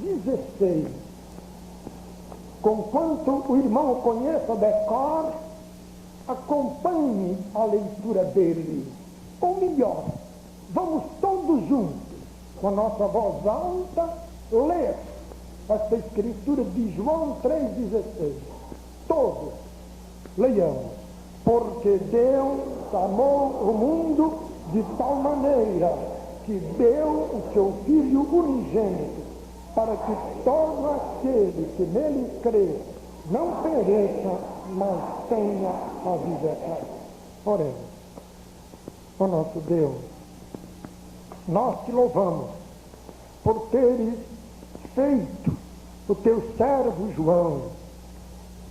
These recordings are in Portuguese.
16. Conquanto o irmão conheça de cor, acompanhe a leitura dele. Ou melhor, vamos todos juntos, com a nossa voz alta, ler esta escritura de João 3,16. Todos leiamos. Porque Deus amou o mundo de tal maneira que deu o seu Filho unigênito, para que todo aquele que nele crê não pereça, mas tenha a vida eterna. Oremos. Ó nosso Deus, nós te louvamos por teres feito o teu servo João,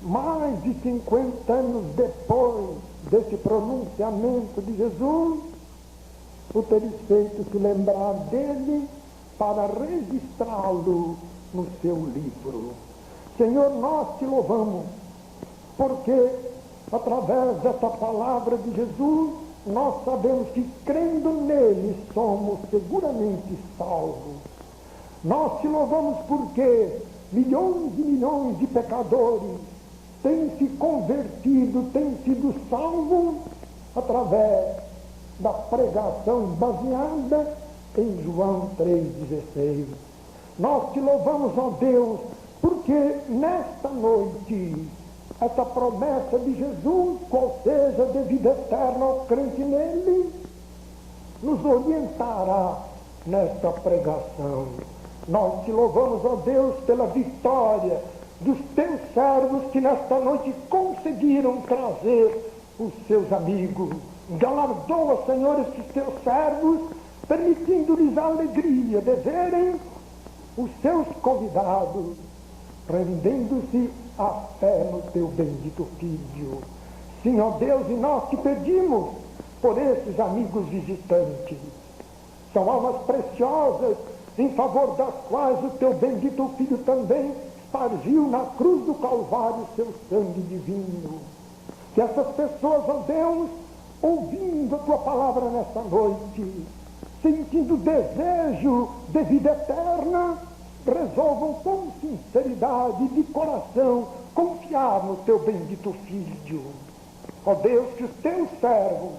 mais de 50 anos depois desse pronunciamento de Jesus, o teres feito se lembrar dele para registrá-lo no seu livro. Senhor, nós te louvamos, porque através dessa palavra de Jesus, nós sabemos que crendo nele somos seguramente salvos. Nós te louvamos porque milhões e milhões de pecadores têm se convertido, têm sido salvos através da pregação baseada em João 3,16. Nós te louvamos, ó Deus, porque nesta noite, essa promessa de Jesus, qual seja de vida eterna ao crente nele, nos orientará nesta pregação. Nós te louvamos, ó Deus, pela vitória dos teus servos que nesta noite conseguiram trazer os seus amigos. Galardoa, Senhor, esses teus servos, permitindo-lhes a alegria de verem os seus convidados, rendendo-se a fé no teu bendito Filho. Sim, ó Deus, e nós te pedimos por esses amigos visitantes. São almas preciosas, em favor das quais o teu bendito Filho também espargiu na cruz do Calvário seu sangue divino. Que essas pessoas, ó Deus, ouvindo a tua palavra nesta noite, sentindo desejo de vida eterna, resolvam com sinceridade de coração confiar no teu bendito Filho. Ó Deus, que os teus servos,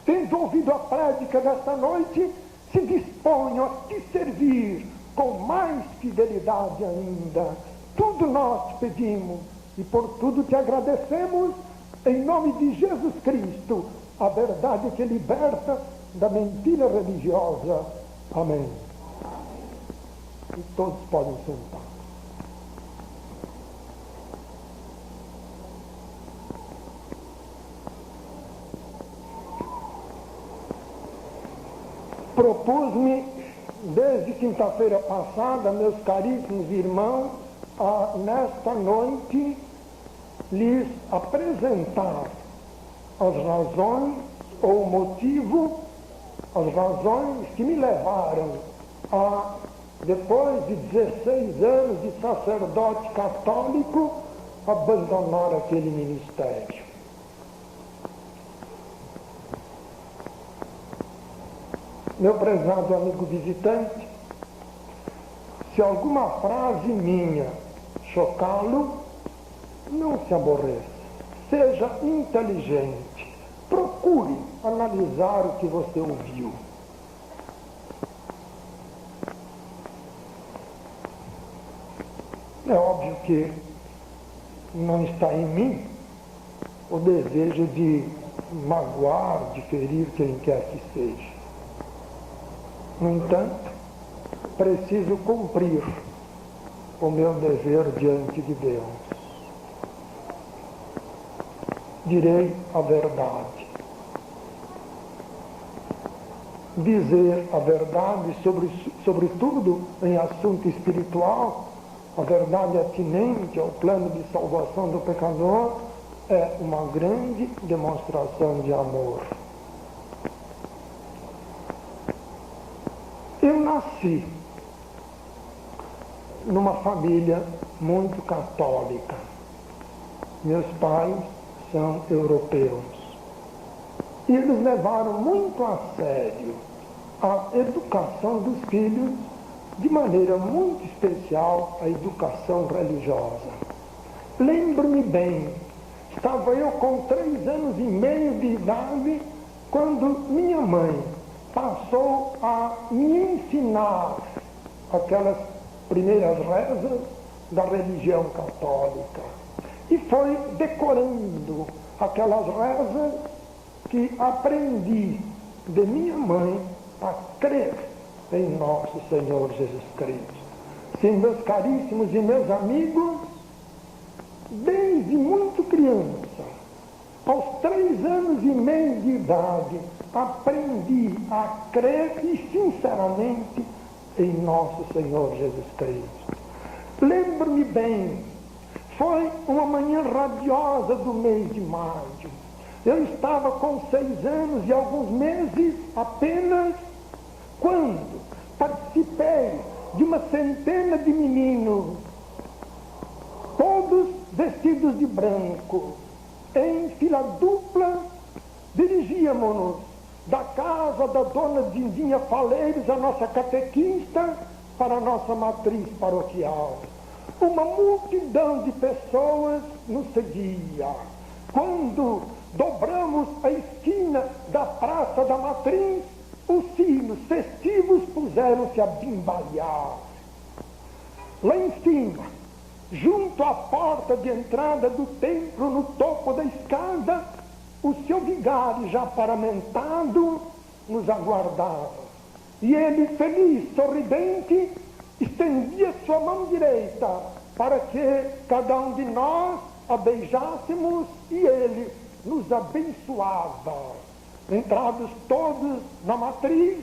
tendo ouvido a prédica desta noite, se disponham a te servir com mais fidelidade ainda. Tudo nós te pedimos e por tudo te agradecemos, em nome de Jesus Cristo, a verdade que liberta da mentira religiosa. Amém. E todos podem sentar. Propus-me, desde quinta-feira passada, meus caríssimos irmãos, a nesta noite lhes apresentar as razões ou o motivo, as razões que me levaram a, depois de 16 anos de sacerdote católico, abandonar aquele ministério. Meu prezado amigo visitante, se alguma frase minha chocá-lo, não se aborreça. Seja inteligente. Procure analisar o que você ouviu. É óbvio que não está em mim o desejo de magoar, de ferir quem quer que seja. No entanto, preciso cumprir o meu dever diante de Deus. Direi a verdade. Dizer a verdade, sobretudo em assunto espiritual, a verdade atinente ao plano de salvação do pecador, é uma grande demonstração de amor. Eu nasci numa família muito católica. Meus pais são europeus. E eles levaram muito a sério a educação dos filhos de maneira muito especial a educação religiosa. Lembro-me bem, estava eu com 3 anos e meio de idade quando minha mãe passou a me ensinar aquelas primeiras rezas da religião católica. E foi decorando aquelas rezas que aprendi de minha mãe a crer em nosso Senhor Jesus Cristo. Sim, meus caríssimos e meus amigos, desde muito criança, aos 3 anos e meio de idade, aprendi a crer e sinceramente em nosso Senhor Jesus Cristo. Lembro-me bem, foi uma manhã radiosa do mês de maio. Eu estava com 6 anos e alguns meses apenas quando participei de uma centena de meninos, todos vestidos de branco, em fila dupla, dirigíamos-nos da casa da dona Dindinha Faleiros, a nossa catequista, para a nossa matriz paroquial. Uma multidão de pessoas nos seguia. Quando dobramos a esquina da Praça da Matriz, os sinos festivos puseram-se a bimbalhar. Lá em cima, junto à porta de entrada do templo, no topo da escada, o seu vigário, já paramentado, nos aguardava. E ele, feliz, sorridente, estendia sua mão direita para que cada um de nós a beijássemos, e ele nos abençoava. Entrados todos na matriz,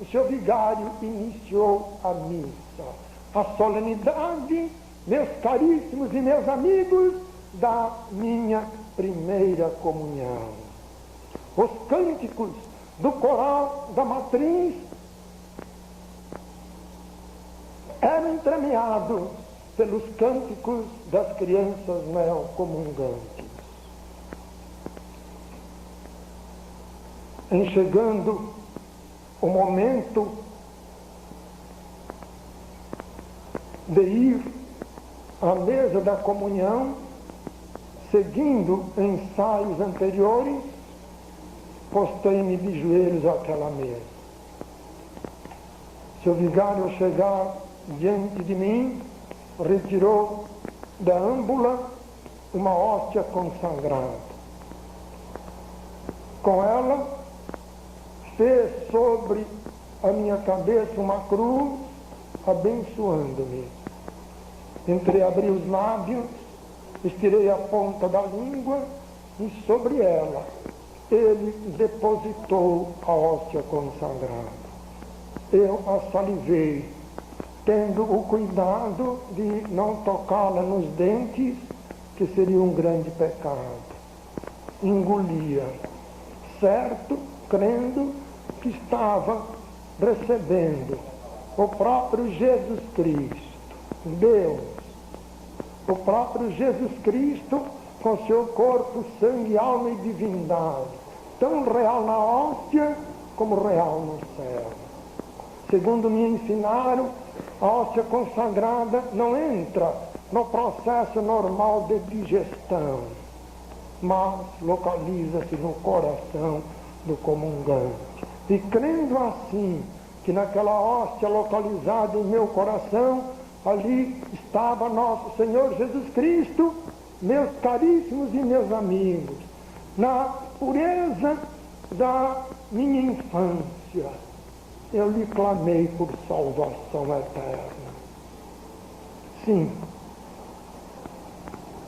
o seu vigário iniciou a missa. A solenidade, meus caríssimos e meus amigos, da minha primeira comunhão. Os cânticos do coral da matriz eram entremeados pelos cânticos das crianças neocomungantes. Em chegando o momento de ir à mesa da comunhão, seguindo ensaios anteriores, postei-me de joelhos àquela mesa. Se o vigário, ao chegar diante de mim, retirou da âmbula uma hóstia consagrada. Com ela, fez sobre a minha cabeça uma cruz, abençoando-me. Entreabri os lábios, estirei a ponta da língua e sobre ela ele depositou a hóstia consagrada. Eu a salivei, tendo o cuidado de não tocá-la nos dentes, que seria um grande pecado. Engolia, certo, crendo que estava recebendo o próprio Jesus Cristo, Deus, o próprio Jesus Cristo com seu corpo, sangue, alma e divindade, tão real na hóstia como real no céu. Segundo me ensinaram, a hóstia consagrada não entra no processo normal de digestão, mas localiza-se no coração do comungante. E crendo assim, que naquela hóstia localizada em meu coração, ali estava nosso Senhor Jesus Cristo, meus caríssimos e meus amigos, na pureza da minha infância, eu lhe clamei por salvação eterna. Sim,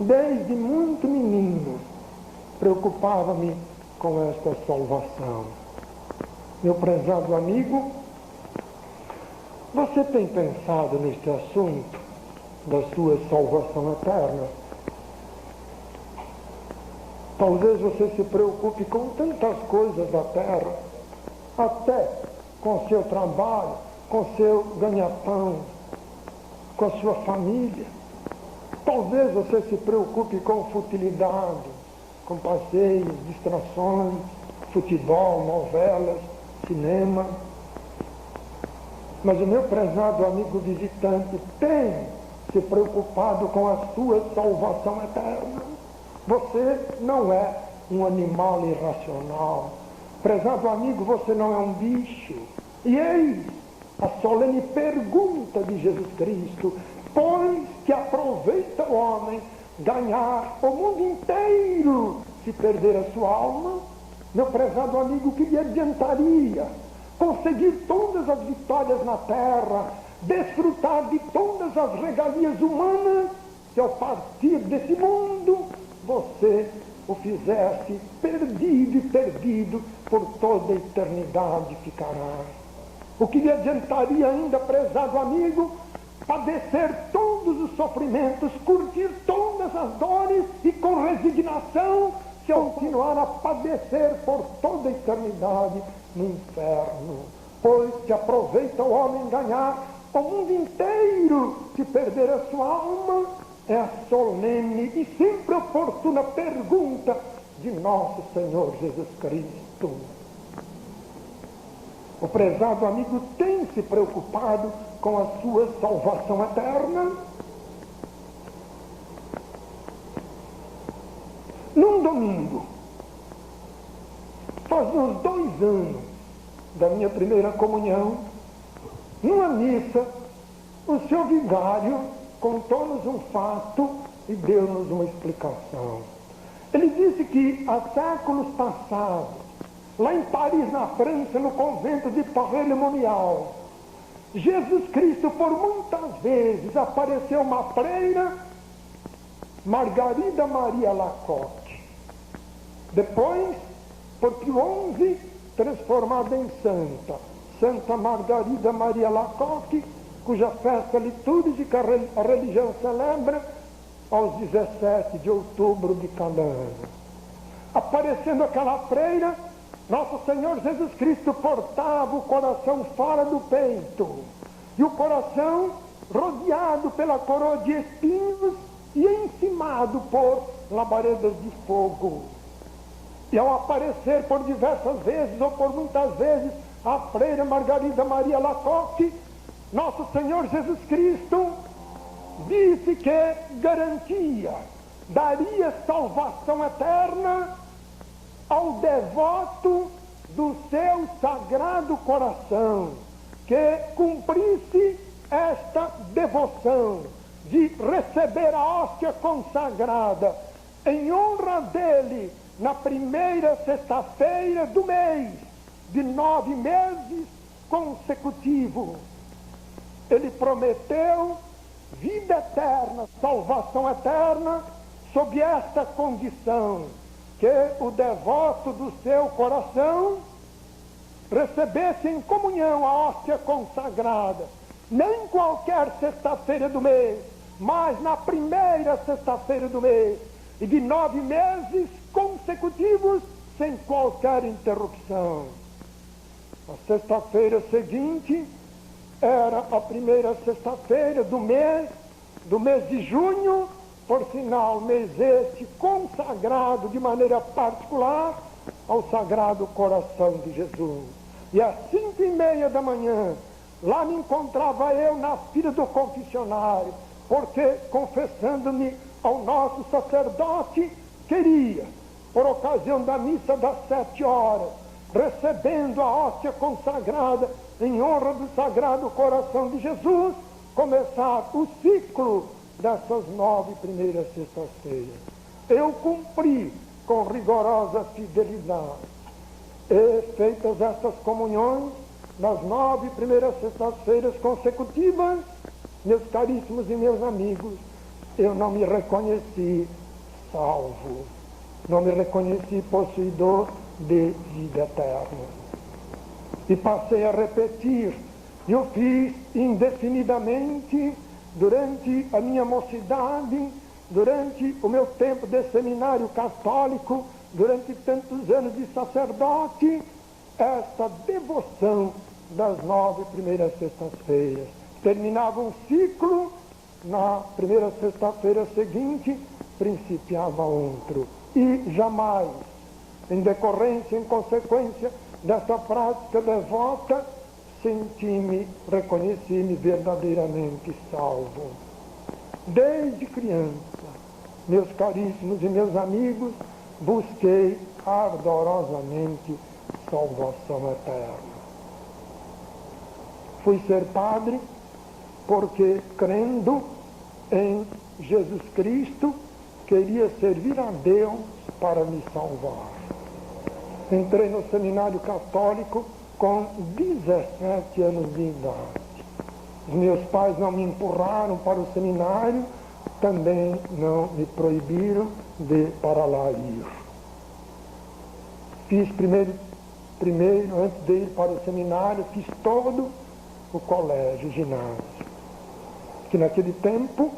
desde muito menino, preocupava-me com esta salvação. Meu prezado amigo, você tem pensado neste assunto da sua salvação eterna? Talvez você se preocupe com tantas coisas da terra, até com seu trabalho, com seu ganha-pão, com a sua família. Talvez você se preocupe com futilidade, com passeios, distrações, futebol, novelas, cinema. Mas o meu prezado amigo visitante tem se preocupado com a sua salvação eterna. Você não é um animal irracional. Prezado amigo, você não é um bicho. E eis a solene pergunta de Jesus Cristo: pois que aproveita o homem ganhar o mundo inteiro se perder a sua alma? Meu prezado amigo, que lhe adiantaria conseguir todas as vitórias na terra, desfrutar de todas as regalias humanas, se ao partir desse mundo você o fizesse perdido e perdido por toda a eternidade ficará? O que lhe adiantaria ainda, prezado amigo, padecer todos os sofrimentos, curtir todas as dores e com resignação se continuar a padecer por toda a eternidade no inferno? Pois que aproveita o homem ganhar o mundo inteiro se perder a sua alma? É a solene e sempre oportuna pergunta de nosso Senhor Jesus Cristo. O prezado amigo tem se preocupado com a sua salvação eterna? Num domingo, faz uns 2 anos da minha primeira comunhão, numa missa, o senhor vigário contou-nos um fato e deu-nos uma explicação. Ele disse que há séculos passados, lá em Paris, na França, no convento de Paris-le-Monial, Jesus Cristo por muitas vezes apareceu uma freira, Margarida Maria Lacoque. Depois, por Pio XI, transformada em Santa Margarida Maria Lacoque, cuja festa litúrgica a religião celebra aos 17 de outubro de cada ano. Aparecendo aquela freira, nosso Senhor Jesus Cristo portava o coração fora do peito, e o coração rodeado pela coroa de espinhos e encimado por labaredas de fogo. E ao aparecer por diversas vezes, ou por muitas vezes, a freira Margarida Maria Lacoque, nosso Senhor Jesus Cristo disse que garantia, daria salvação eterna ao devoto do seu sagrado coração, que cumprisse esta devoção de receber a hóstia consagrada em honra dele na primeira sexta-feira do mês de 9 meses consecutivos. Ele prometeu vida eterna, salvação eterna, sob esta condição: que o devoto do seu coração recebesse em comunhão a hóstia consagrada, nem qualquer sexta-feira do mês, mas na primeira sexta-feira do mês, e de 9 meses consecutivos, sem qualquer interrupção. A sexta-feira seguinte era a primeira sexta-feira do mês de junho, por sinal, mês este consagrado de maneira particular ao Sagrado Coração de Jesus. E às 5:30 da manhã, lá me encontrava eu na fila do confessionário, porque, confessando-me ao nosso sacerdote, queria, por ocasião da missa das 7 horas, recebendo a hóstia consagrada em honra do Sagrado Coração de Jesus, começar o ciclo dessas 9 primeiras sextas-feiras. Eu cumpri com rigorosa fidelidade. E feitas estas comunhões, nas 9 primeiras sextas-feiras consecutivas, meus caríssimos e meus amigos, eu não me reconheci salvo, não me reconheci possuidor de vida eterna. E passei a repetir, eu fiz indefinidamente durante a minha mocidade, durante o meu tempo de seminário católico, durante tantos anos de sacerdote, esta devoção das 9 primeiras sextas-feiras. Terminava um ciclo, na primeira sexta-feira seguinte, principiava outro. E jamais, em decorrência, em consequência dessa prática devota, reconheci-me verdadeiramente salvo. Desde criança, meus caríssimos e meus amigos, busquei ardorosamente salvação eterna. Fui ser padre porque, crendo em Jesus Cristo, queria servir a Deus para me salvar. Entrei no seminário católico com 17 anos de idade. Os meus pais não me empurraram para o seminário, também não me proibiram de para lá ir. Fiz primeiro, antes de ir para o seminário, fiz todo o colégio, o ginásio, que naquele tempo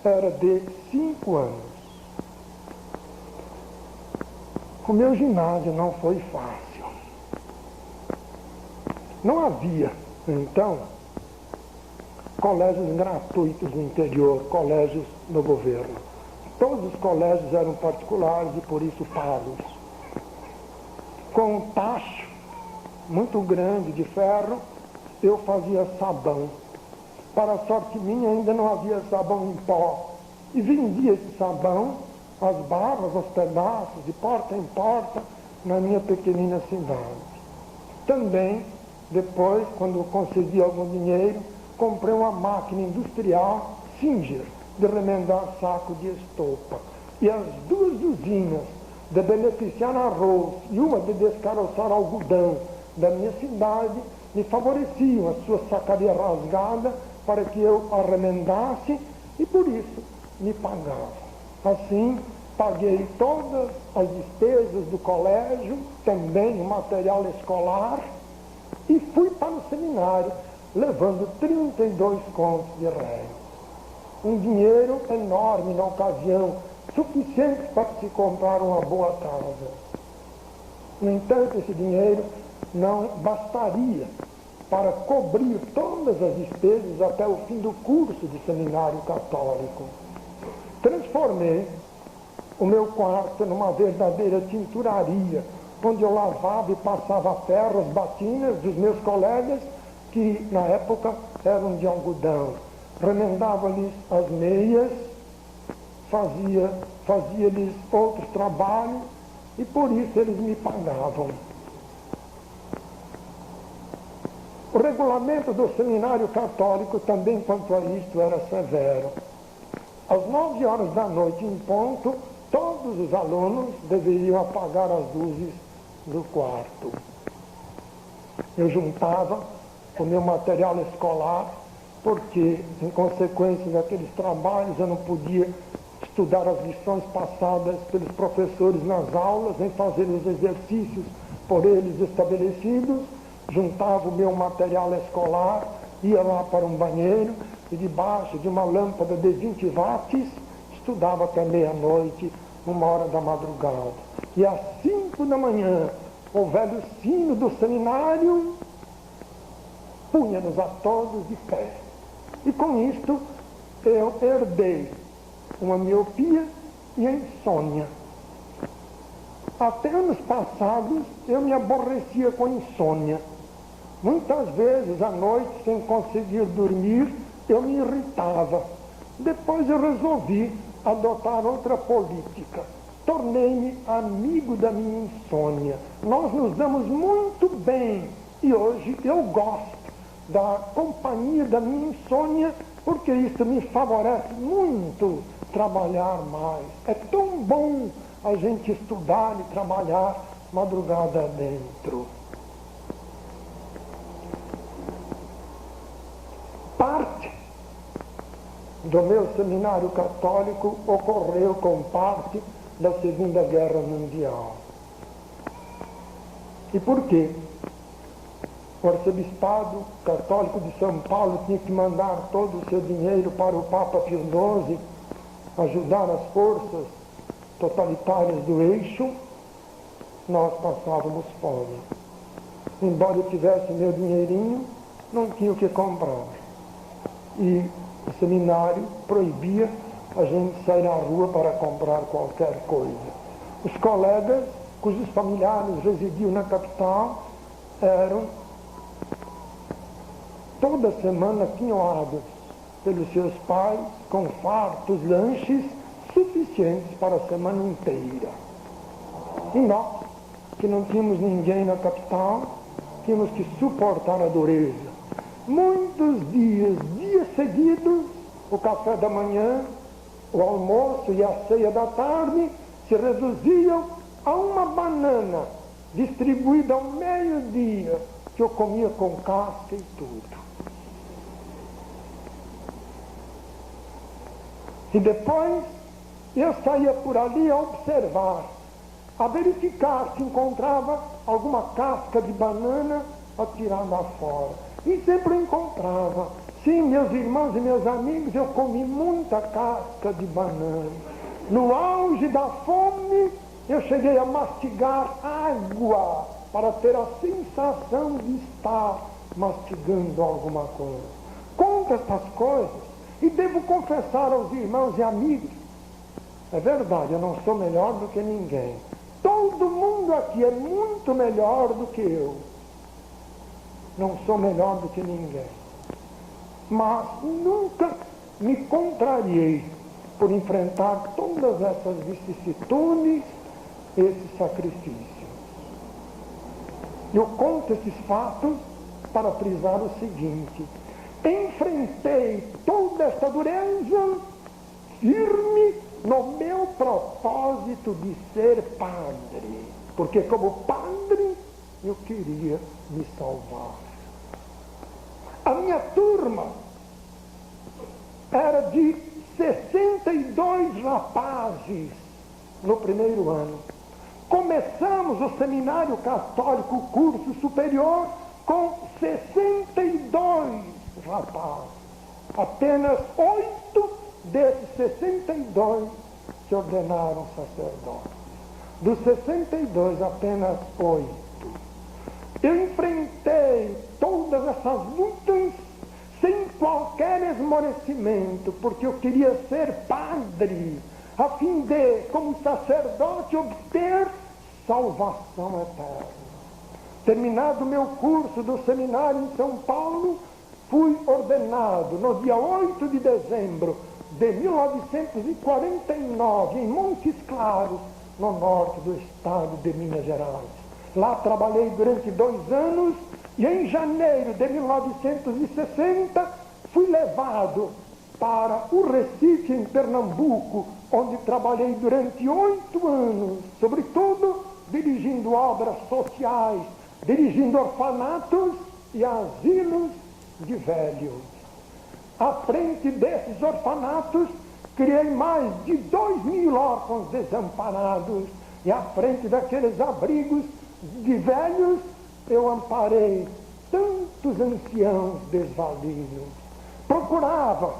era de 5 anos. O meu ginásio não foi fácil. Não havia, então, colégios gratuitos no interior, colégios do governo. Todos os colégios eram particulares e por isso pagos. Com um tacho muito grande de ferro, eu fazia sabão. Para a sorte minha, ainda não havia sabão em pó. E vendia esse sabão, as barras, os pedaços, de porta em porta, na minha pequenina cidade. Também, depois, quando consegui algum dinheiro, comprei uma máquina industrial, Singer, de remendar saco de estopa. E as 2 usinas de beneficiar arroz e uma de descaroçar algodão da minha cidade me favoreciam a sua sacaria rasgada para que eu a remendasse e por isso me pagavam. Assim, paguei todas as despesas do colégio, também o material escolar, e fui para o seminário, levando 32 contos de réis. Um dinheiro enorme na ocasião, suficiente para se comprar uma boa casa. No entanto, esse dinheiro não bastaria para cobrir todas as despesas até o fim do curso de seminário católico. Transformei o meu quarto numa verdadeira tinturaria, onde eu lavava e passava ferro as batinas dos meus colegas, que na época eram de algodão. Remendava-lhes as meias, fazia-lhes outros trabalhos, e por isso eles me pagavam. O regulamento do seminário católico também quanto a isto era severo. Às 9 horas da noite em ponto, todos os alunos deveriam apagar as luzes do quarto. Eu juntava o meu material escolar, porque, em consequência daqueles trabalhos, eu não podia estudar as lições passadas pelos professores nas aulas, nem fazer os exercícios por eles estabelecidos. Juntava o meu material escolar, ia lá para um banheiro e debaixo de uma lâmpada de 20 watts, estudava até meia-noite, 1h da madrugada. E às 5 da manhã, o velho sino do seminário punha-nos a todos de pé. E com isto eu herdei uma miopia e a insônia. Até anos passados eu me aborrecia com insônia. Muitas vezes à noite, sem conseguir dormir, eu me irritava. Depois eu resolvi adotar outra política. Tornei-me amigo da minha insônia. Nós nos damos muito bem e hoje eu gosto da companhia da minha insônia, porque isso me favorece muito trabalhar mais. É tão bom a gente estudar e trabalhar madrugada dentro. Parte do meu seminário católico ocorreu com parte da Segunda Guerra Mundial. E por quê? O arcebispado católico de São Paulo tinha que mandar todo o seu dinheiro para o Papa Pio XII ajudar as forças totalitárias do eixo. Nós passávamos fome. Embora eu tivesse meu dinheirinho, não tinha o que comprar. E o seminário proibia a gente sair à rua para comprar qualquer coisa. Os colegas, cujos familiares residiam na capital, eram toda semana tinham pelos seus pais com fartos lanches suficientes para a semana inteira. E nós, que não tínhamos ninguém na capital, tínhamos que suportar a dureza. Muitos dias seguidos, o café da manhã, o almoço e a ceia da tarde se reduziam a uma banana distribuída ao meio-dia, que eu comia com casca e tudo. E depois eu saía por ali a observar, a verificar se encontrava alguma casca de banana atirada fora. E sempre encontrava. Sim, meus irmãos e meus amigos, eu comi muita casca de banana. No auge da fome, eu cheguei a mastigar água para ter a sensação de estar mastigando alguma coisa. Conto estas coisas e devo confessar aos irmãos e amigos, é verdade, eu não sou melhor do que ninguém. Todo mundo aqui é muito melhor do que eu. Não sou melhor do que ninguém. Mas nunca me contrariei por enfrentar todas essas vicissitudes, esses sacrifícios. Eu conto esses fatos para frisar o seguinte: enfrentei toda esta dureza firme no meu propósito de ser padre, porque como padre eu queria me salvar. A minha turma era de 62 rapazes no primeiro ano. Começamos o seminário católico, o curso superior, com 62 rapazes. Apenas 8 desses 62 se ordenaram sacerdotes. Dos 62, apenas 8. Eu enfrentei todas essas lutas sem qualquer esmorecimento, porque eu queria ser padre, a fim de, como sacerdote, obter salvação eterna. Terminado o meu curso do seminário em São Paulo, fui ordenado no dia 8 de dezembro de 1949, em Montes Claros, no norte do estado de Minas Gerais. Lá trabalhei durante 2 anos e em janeiro de 1960 fui levado para o Recife, em Pernambuco, onde trabalhei durante 8 anos, sobretudo dirigindo obras sociais, dirigindo orfanatos e asilos de velhos. À frente desses orfanatos, criei mais de 2.000 órfãos desamparados, e à frente daqueles abrigos de velhos, eu amparei tantos anciãos desvalidos. Procurava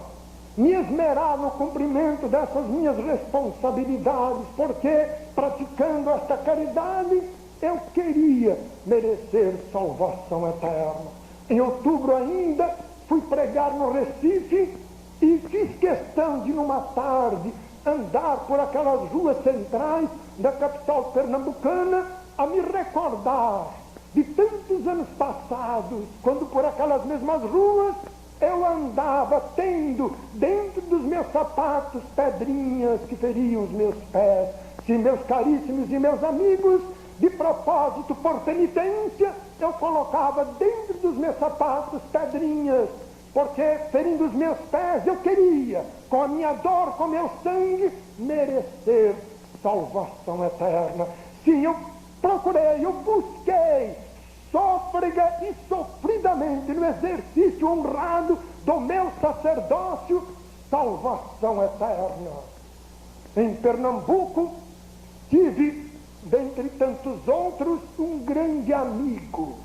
me esmerar no cumprimento dessas minhas responsabilidades, porque, praticando esta caridade, eu queria merecer salvação eterna. Em outubro ainda, fui pregar no Recife e fiz questão de, numa tarde, andar por aquelas ruas centrais da capital pernambucana, a me recordar de tantos anos passados, quando por aquelas mesmas ruas eu andava tendo dentro dos meus sapatos pedrinhas que feriam os meus pés. Sim, meus caríssimos e meus amigos, de propósito, por penitência, eu colocava dentro dos meus sapatos pedrinhas, porque, ferindo os meus pés, eu queria, com a minha dor, com o meu sangue, merecer salvação eterna. Sim, eu procurei, eu busquei, sôfrega e sofridamente, no exercício honrado do meu sacerdócio, salvação eterna. Em Pernambuco, tive, dentre tantos outros, um grande amigo,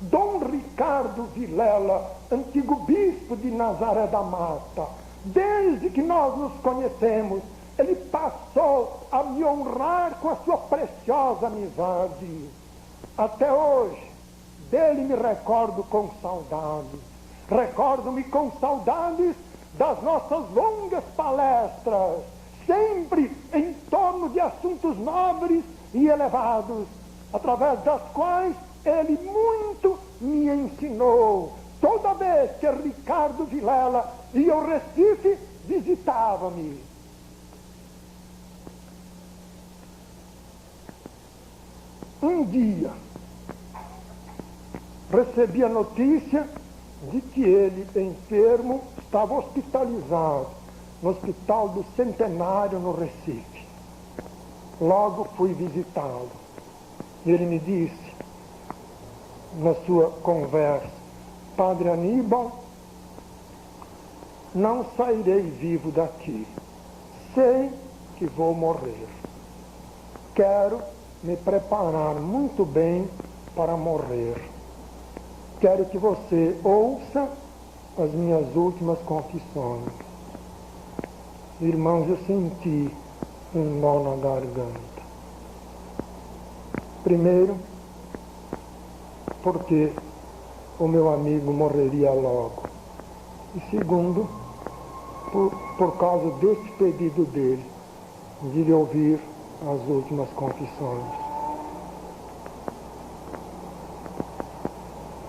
Dom Ricardo Vilela, antigo bispo de Nazaré da Mata. Desde que nós nos conhecemos, ele passou a me honrar com a sua preciosa amizade. Até hoje, dele me recordo com saudades. Recordo-me com saudades das nossas longas palestras, sempre em torno de assuntos nobres e elevados, através das quais ele muito me ensinou Toda vez que Ricardo Vilela ia ao Recife, visitava-me. Um dia, recebi a notícia de que ele, enfermo, estava hospitalizado no Hospital do Centenário, no Recife. Logo fui visitá-lo. Ele me disse, na sua conversa: Padre Aníbal, não sairei vivo daqui. Sei que vou morrer. Quero me preparar muito bem para morrer. Quero que você ouça as minhas últimas confissões. Irmãos, eu senti um nó na garganta. Primeiro, porque o meu amigo morreria logo. E segundo, por causa desse pedido dele, de lhe ouvir as últimas confissões.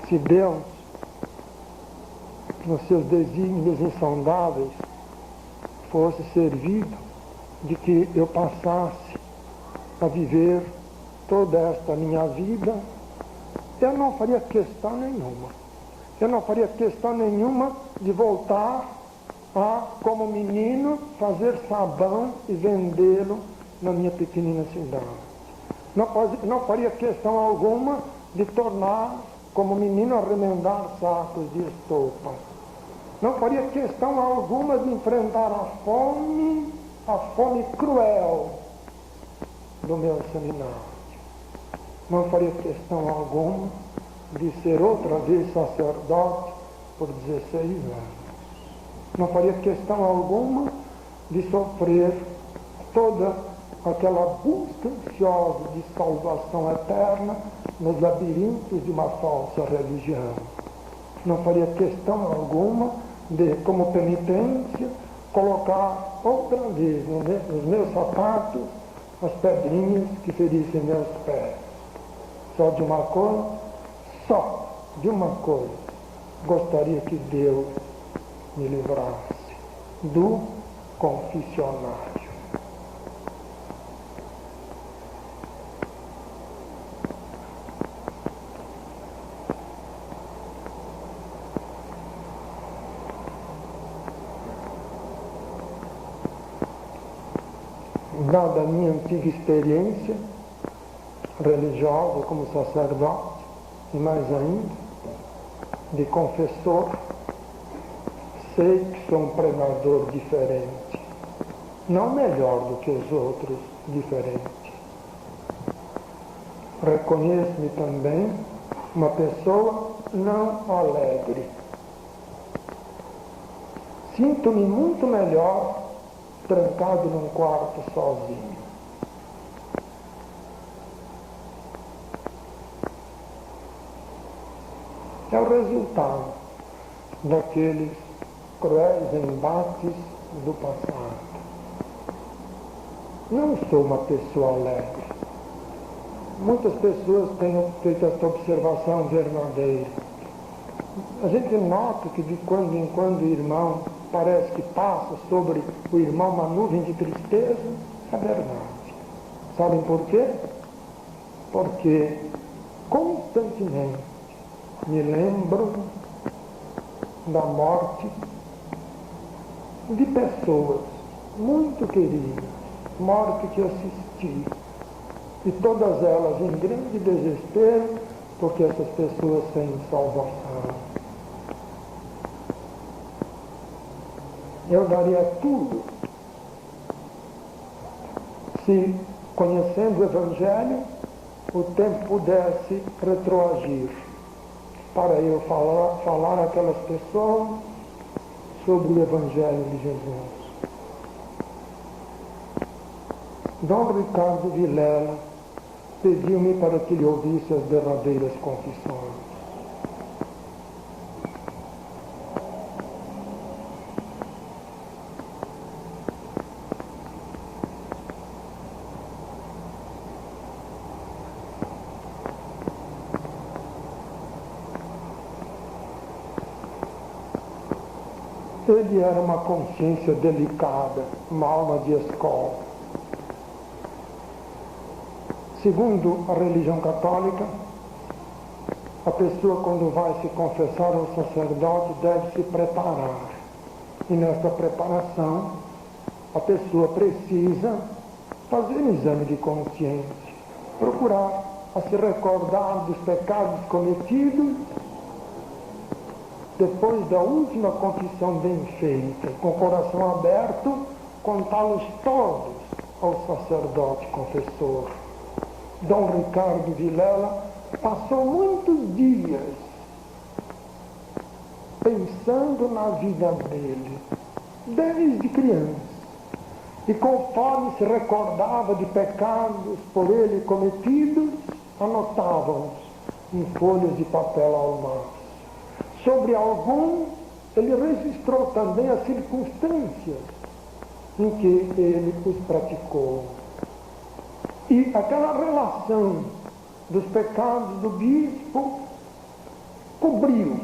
Se Deus, nos seus desígnios insondáveis, fosse servido de que eu passasse a viver toda esta minha vida, eu não faria questão nenhuma. Eu não faria questão nenhuma de voltar a, como menino, fazer sabão e vendê-lo na minha pequenina cidade. Não faria questão alguma de tornar, como menino, a remendar sacos de estopa. Não faria questão alguma de enfrentar a fome cruel do meu seminário. Não faria questão alguma de ser outra vez sacerdote por 16 anos. Não faria questão alguma de sofrer toda aquela busca ansiosa de salvação eterna nos labirintos de uma falsa religião. Não faria questão alguma de, como penitência, colocar outra vez nos meus sapatos as pedrinhas que ferissem meus pés. Só de uma coisa, gostaria que Deus me livrasse: do confessionário. Dada a minha antiga experiência religiosa como sacerdote, e mais ainda, de confessor, sei que sou um pregador diferente. Não melhor do que os outros, diferente. Reconheço-me também uma pessoa não alegre. Sinto-me muito melhor trancado num quarto sozinho. É o resultado daqueles cruéis embates do passado. Não sou uma pessoa alegre. Muitas pessoas têm feito esta observação verdadeira. A gente nota que de quando em quando o irmão parece que passa sobre o irmão uma nuvem de tristeza. É verdade. Sabem por quê? Porque constantemente me lembro da morte de pessoas muito queridas, morte que assisti, e todas elas em grande desespero, porque essas pessoas têm salvação. Eu daria tudo se, conhecendo o Evangelho, o tempo pudesse retroagir para eu falar àquelas pessoas sobre o Evangelho de Jesus. Dom Ricardo Vilela pediu-me para que lhe ouvisse as derradeiras confissões. Ele era uma consciência delicada, uma alma de escola. Segundo a religião católica, a pessoa, quando vai se confessar ao sacerdote, deve se preparar. E nessa preparação, a pessoa precisa fazer um exame de consciência, procurar a se recordar dos pecados cometidos, depois da última confissão bem feita, com o coração aberto, contá-los todos ao sacerdote confessor. Dom Ricardo Vilela passou muitos dias pensando na vida dele, desde criança. E conforme se recordava de pecados por ele cometidos, anotava-os em folhas de papel almaço. Sobre alguns, ele registrou também as circunstâncias em que ele os praticou. E aquela relação dos pecados do bispo cobriu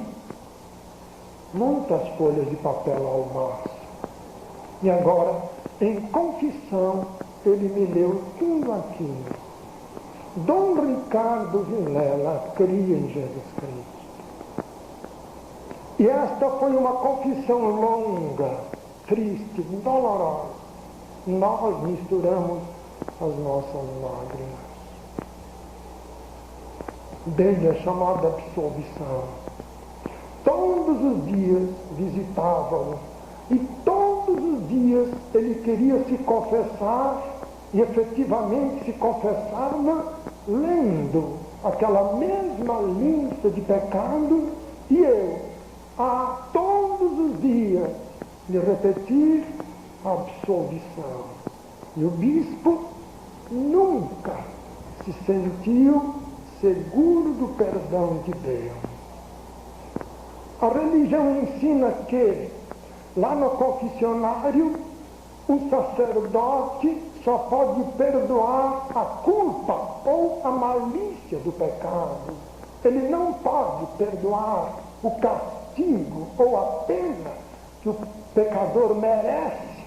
muitas folhas de papel almaço. E agora, em confissão, ele me leu tudo aquilo. Dom Ricardo Vilela cria em Jesus Cristo. E esta foi uma confissão longa, triste, dolorosa. Nós misturamos as nossas lágrimas. Dele é chamada absolvição. Todos os dias visitava-o e todos os dias ele queria se confessar e efetivamente se confessava lendo aquela mesma lista de pecados e eu, a todos os dias, lhe repetir a absolvição. E o bispo nunca se sentiu seguro do perdão de Deus. A religião ensina que, lá no confessionário, o sacerdote só pode perdoar a culpa ou a malícia do pecado. Ele não pode perdoar o castigo ou a pena que o pecador merece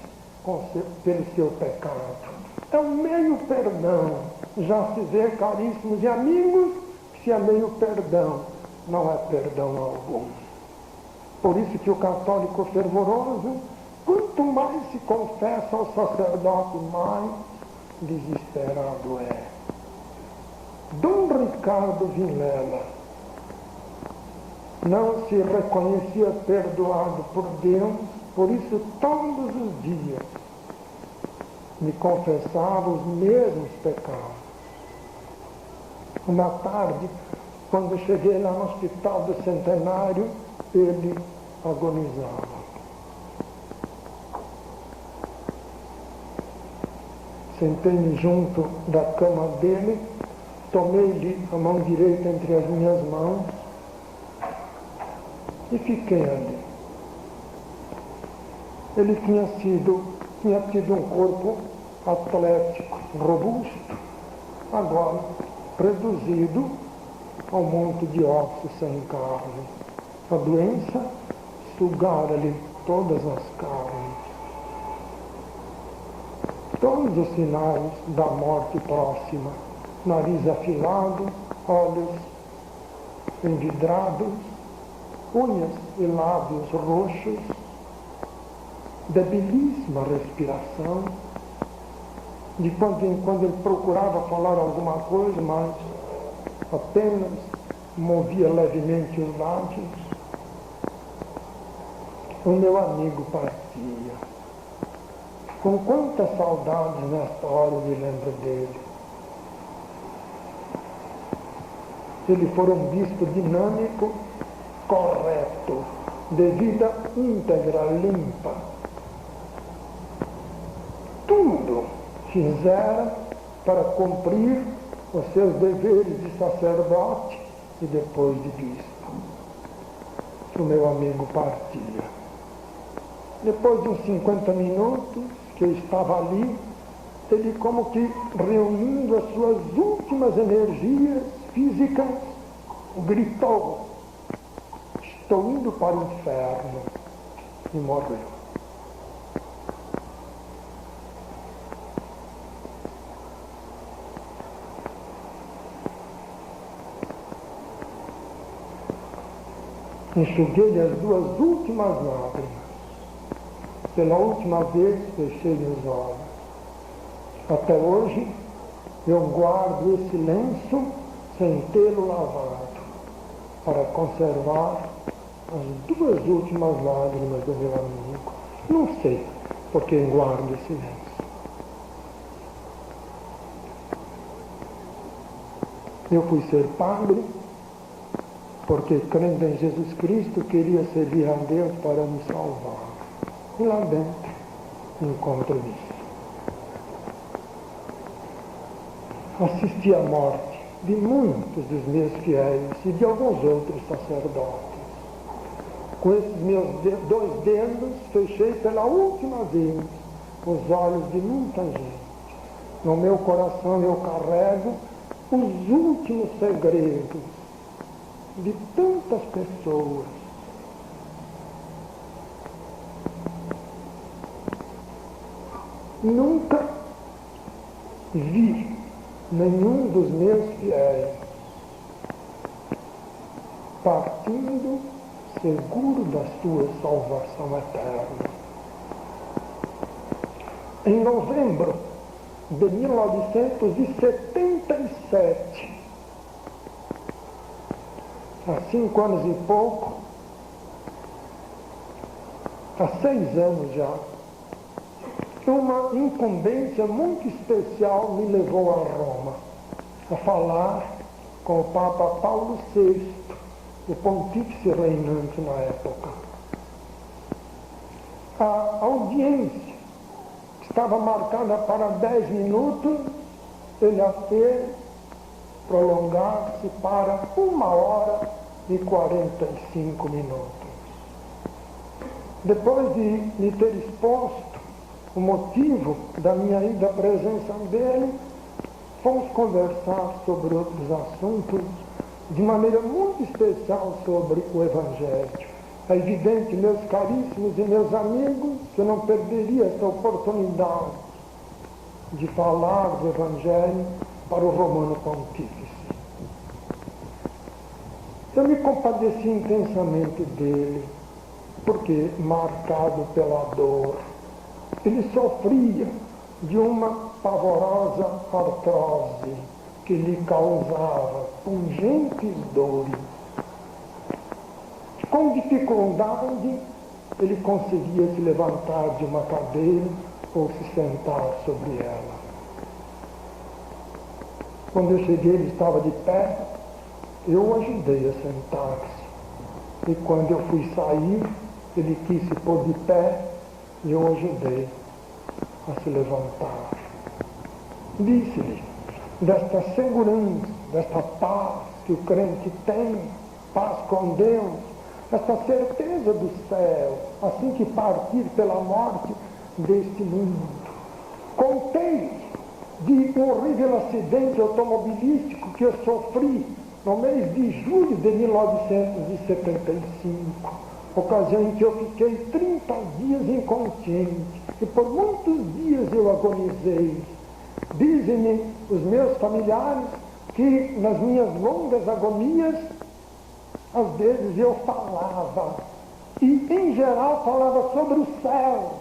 pelo seu pecado. É um meio perdão. Já se vê, caríssimos e amigos, que se é meio perdão, não é perdão algum. Por isso que o católico fervoroso, quanto mais se confessa ao sacerdote, mais desesperado é. Dom Ricardo Vilela não se reconhecia perdoado por Deus, por isso todos os dias me confessava os mesmos pecados. Uma tarde, quando cheguei lá no Hospital do Centenário, ele agonizava. Sentei-me junto da cama dele, tomei-lhe a mão direita entre as minhas mãos e fiquei ali. Ele tinha tido um corpo atlético, robusto, agora reduzido ao monte de ossos sem carne. A doença sugara-lhe todas as carnes. Todos os sinais da morte próxima: nariz afilado, olhos envidrados, unhas e lábios roxos, debilíssima respiração. De quando em quando ele procurava falar alguma coisa, mas apenas movia levemente os lábios. O meu amigo partia. Com quanta saudade nesta hora eu me lembro dele. Ele foi um bispo dinâmico, correto, de vida íntegra, limpa. Tudo fizera para cumprir os seus deveres de sacerdote e depois de bispo. O meu amigo partia. Depois de uns 50 minutos que eu estava ali, ele, como que reunindo as suas últimas energias físicas, gritou: estou indo para o inferno. e morreu. Enxuguei-lhe as duas últimas lágrimas. Pela última vez fechei os olhos. Até hoje eu guardo esse lenço sem tê-lo lavado, para conservar as duas últimas lágrimas do meu amigo. Não sei por que guardo esse lenço. Eu fui ser padre porque, crendo em Jesus Cristo, queria servir a Deus para me salvar. E lá dentro encontro isso. Assisti à morte de muitos dos meus fiéis e de alguns outros sacerdotes. Com esses meus dois dedos, fechei pela última vez os olhos de muita gente. No meu coração eu carrego os últimos segredos de tantas pessoas. Nunca vi nenhum dos meus fiéis partindo seguro da sua salvação eterna. Em novembro de 1977, há 5 anos e pouco, há 6 anos já, uma incumbência muito especial me levou a Roma, a falar com o Papa Paulo VI, o pontífice reinante na época. A audiência estava marcada para 10 minutos, ele a fez prolongar-se para 1h45. Depois de me ter exposto o motivo da minha ida à presença dele, fomos conversar sobre outros assuntos, de maneira muito especial sobre o Evangelho. É evidente, meus caríssimos e meus amigos, que eu não perderia esta oportunidade de falar do Evangelho para o Romano Pontífice. Eu me compadeci intensamente dele, porque, marcado pela dor, ele sofria de uma pavorosa artrose que lhe causava pungentes dores. Com dificuldade, ele conseguia se levantar de uma cadeira ou se sentar sobre ela. Quando eu cheguei, ele estava de pé, eu o ajudei a sentar-se. E quando eu fui sair, ele quis se pôr de pé e eu o ajudei a se levantar. Disse-lhe desta segurança, desta paz que o crente tem, paz com Deus, esta certeza do céu, assim que partir pela morte deste mundo. Contei de um horrível acidente automobilístico que eu sofri no mês de julho de 1975, ocasião em que eu fiquei 30 dias inconsciente e por muitos dias eu agonizei. Dizem-me os meus familiares que nas minhas longas agonias, às vezes eu falava, e em geral falava sobre o céu.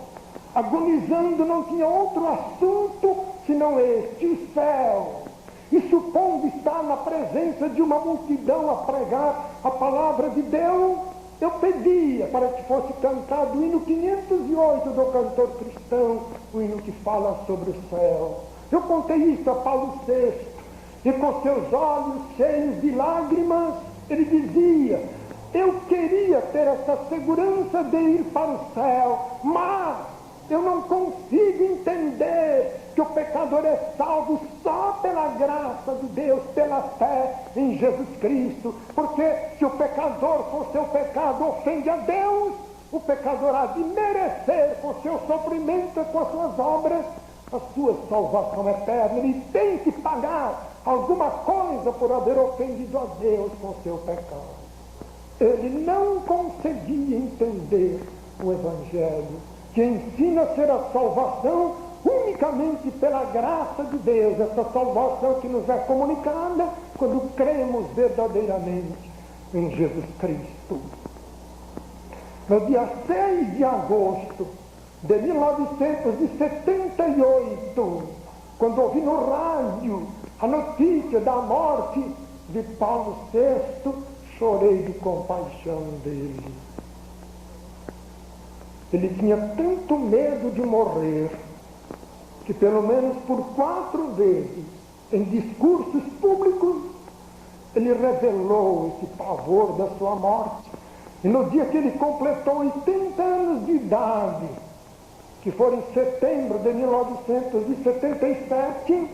Agonizando não tinha outro assunto senão este, o céu. E supondo estar na presença de uma multidão a pregar a palavra de Deus, eu pedia para que fosse cantado o hino 508 do cantor cristão, o hino que fala sobre o céu. Eu contei isso a Paulo VI, e com seus olhos cheios de lágrimas, ele dizia: eu queria ter essa segurança de ir para o céu, mas eu não consigo entender que o pecador é salvo só pela graça de Deus, pela fé em Jesus Cristo, porque se o pecador com seu pecado ofende a Deus, o pecador há de merecer com seu sofrimento e com as suas obras a sua salvação eterna. Ele tem que pagar alguma coisa por haver ofendido a Deus com seu pecado. Ele não conseguia entender o Evangelho, que ensina a ser a salvação unicamente pela graça de Deus, essa salvação que nos é comunicada quando cremos verdadeiramente em Jesus Cristo. No dia 6 de agosto de 1978, quando ouvi no rádio a notícia da morte de Paulo VI, chorei de compaixão dele. Ele tinha tanto medo de morrer, que pelo menos por 4 vezes, em discursos públicos, ele revelou esse pavor da sua morte. E no dia que ele completou 80 anos de idade, que foi em setembro de 1977,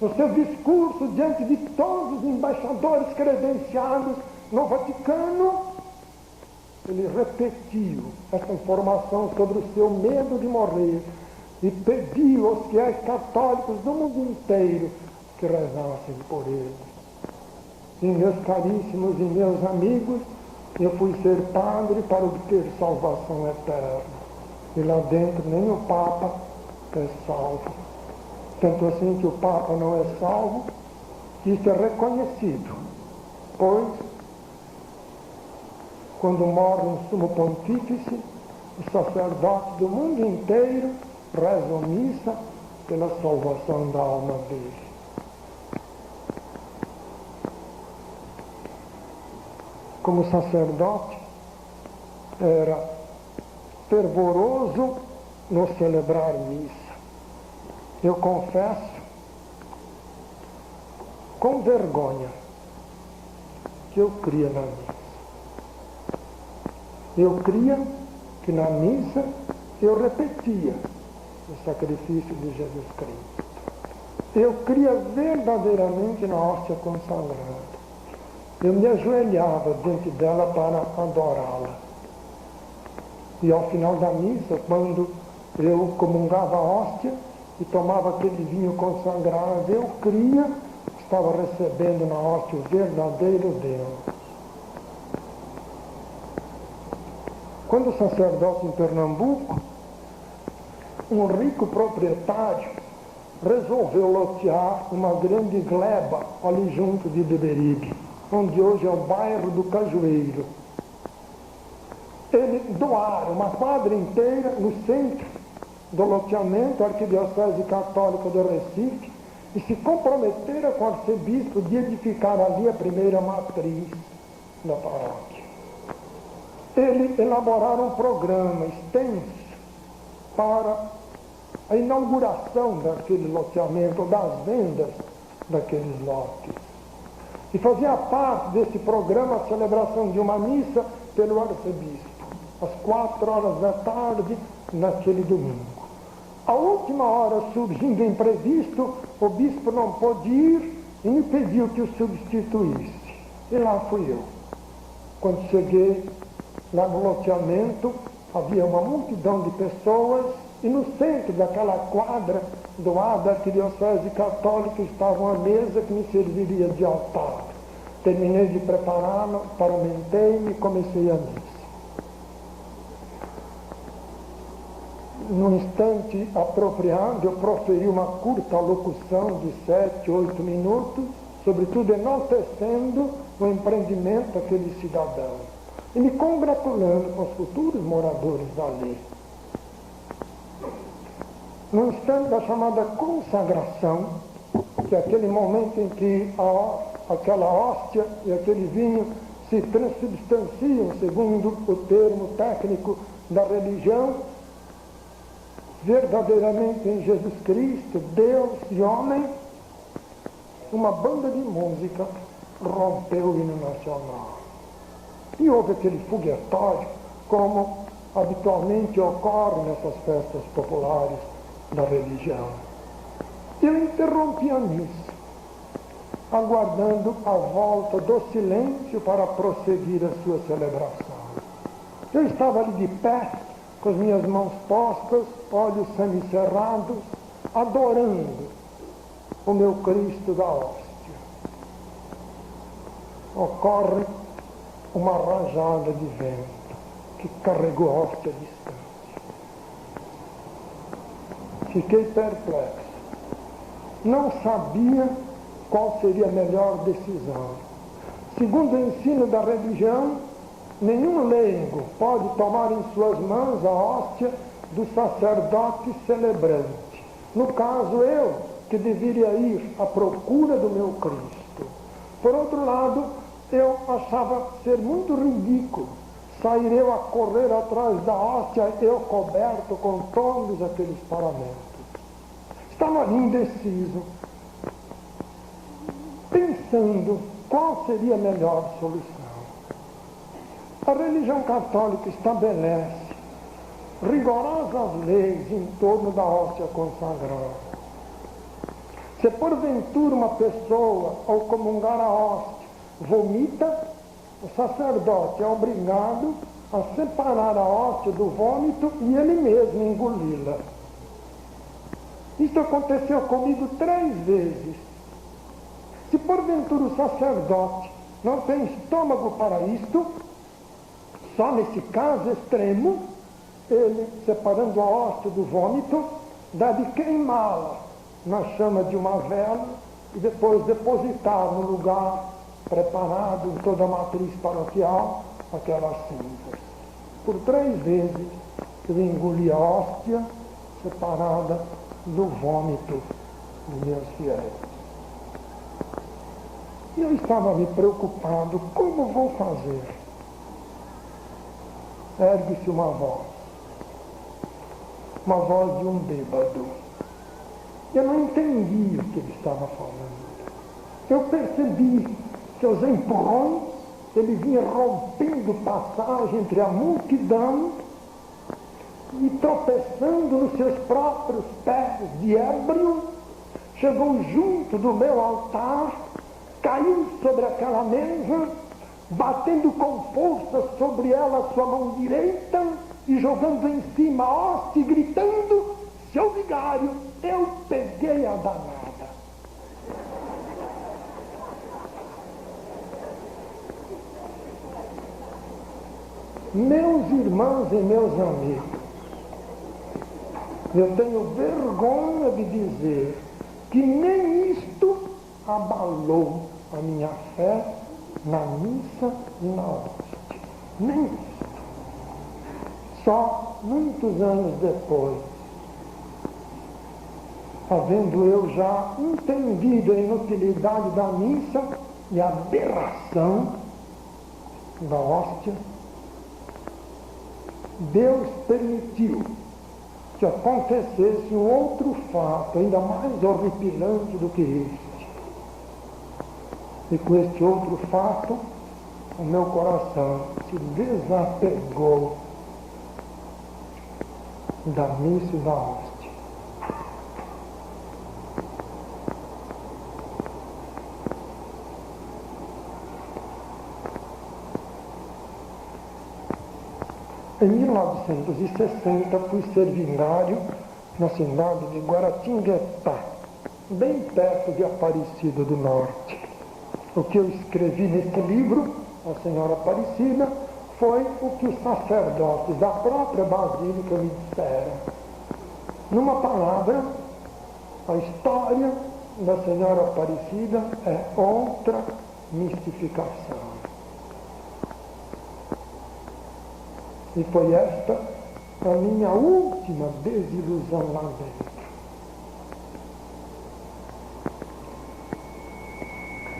no seu discurso diante de todos os embaixadores credenciados no Vaticano, ele repetiu essa informação sobre o seu medo de morrer e pediu aos fiéis católicos do mundo inteiro que rezassem por ele. E meus caríssimos e meus amigos, eu fui ser padre para obter salvação eterna. E lá dentro nem o Papa é salvo. Tanto assim que o Papa não é salvo, isso é reconhecido. Pois, quando morre um sumo pontífice, os sacerdotes do mundo inteiro rezam missa pela salvação da alma dele. Como sacerdote, era fervoroso no celebrar missa. Eu confesso, com vergonha, que eu cria na missa. Eu cria que na missa eu repetia o sacrifício de Jesus Cristo. Eu cria verdadeiramente na hóstia consagrada. Eu me ajoelhava diante dela para adorá-la. E ao final da missa, quando eu comungava a hóstia e tomava aquele vinho consagrado, eu cria que estava recebendo na hóstia o verdadeiro Deus. Quando sacerdote em Pernambuco, um rico proprietário resolveu lotear uma grande gleba ali junto de Beberibe, onde hoje é o bairro do Cajueiro. Ele doaram uma quadra inteira no centro do loteamento, a Arquidiocese Católica do Recife, e se comprometeram com o arcebispo de edificar ali a primeira matriz da paróquia. Eles elaboraram um programa extenso para a inauguração daquele loteamento, das vendas daqueles lotes. E fazia parte desse programa a celebração de uma missa pelo arcebispo, às 4 horas da tarde, naquele domingo. A última hora, surgindo imprevisto, o bispo não pôde ir e me pediu que o substituísse. E lá fui eu. Quando cheguei lá no loteamento, havia uma multidão de pessoas e no centro daquela quadra doada à Arquidiocese Católica estava uma mesa que me serviria de altar. Terminei de prepará-la, paramentei-me e comecei a missa. Num instante apropriado, eu proferi uma curta locução de 7, 8 minutos, sobretudo enaltecendo o empreendimento daquele cidadão e me congratulando com os futuros moradores dali. No instante da chamada consagração, que é aquele momento em que aquela hóstia e aquele vinho se transubstanciam, segundo o termo técnico da religião, verdadeiramente em Jesus Cristo, Deus e homem, uma banda de música rompeu o hino nacional. E houve aquele foguetório, como habitualmente ocorre nessas festas populares da religião. Eu interrompi a missa, aguardando a volta do silêncio para prosseguir a sua celebração. Eu estava ali de pé, com as minhas mãos postas, olhos semicerrados, adorando o meu Cristo da hóstia. Ocorre uma rajada de vento que carregou a hóstia distante. Fiquei perplexo. Não sabia qual seria a melhor decisão. Segundo o ensino da religião, nenhum leigo pode tomar em suas mãos a hóstia do sacerdote celebrante. No caso, eu, que deveria ir à procura do meu Cristo. Por outro lado, eu achava ser muito ridículo sair eu a correr atrás da hóstia, eu coberto com todos aqueles paramentos. Estava ali indeciso, pensando qual seria a melhor solução. A religião católica estabelece rigorosas leis em torno da hóstia consagrada. Se porventura uma pessoa, ao comungar a hóstia, vomita, o sacerdote é obrigado a separar a hóstia do vômito e ele mesmo engoli-la. Isto aconteceu comigo 3 vezes. Se porventura o sacerdote não tem estômago para isto, só nesse caso extremo, ele, separando a hóstia do vômito, dá de queimá-la na chama de uma vela e depois depositar no lugar preparado em toda a matriz paroquial aquelas cinzas. Por 3 vezes eu engoli a hóstia separada do vômito dos meus fiéis. E eu estava me preocupado, como vou fazer? Ergue-se uma voz de um bêbado. Eu não entendi o que ele estava falando. Eu percebi seus empurrões, ele vinha rompendo passagem entre a multidão e tropeçando nos seus próprios pés de ébrio, chegou junto do meu altar, caiu sobre aquela mesa, batendo com força sobre ela a sua mão direita e jogando em cima a hóstia e gritando: seu vigário, eu peguei a danada. Meus irmãos e meus amigos, eu tenho vergonha de dizer que nem isto abalou a minha fé na missa e na hóstia. Nem isto. Só muitos anos depois, havendo eu já entendido a inutilidade da missa e a aberração da hóstia, Deus permitiu que acontecesse um outro fato, ainda mais horripilante do que este. E com este outro fato, o meu coração se desapegou da missa e da hóstia. Em 1960, fui ser vigário na cidade de Guaratinguetá, bem perto de Aparecida do Norte. O que eu escrevi nesse livro, a Senhora Aparecida, foi o que os sacerdotes da própria Basílica me disseram. Numa palavra, a história da Senhora Aparecida é outra mistificação. E foi esta a minha última desilusão lá dentro.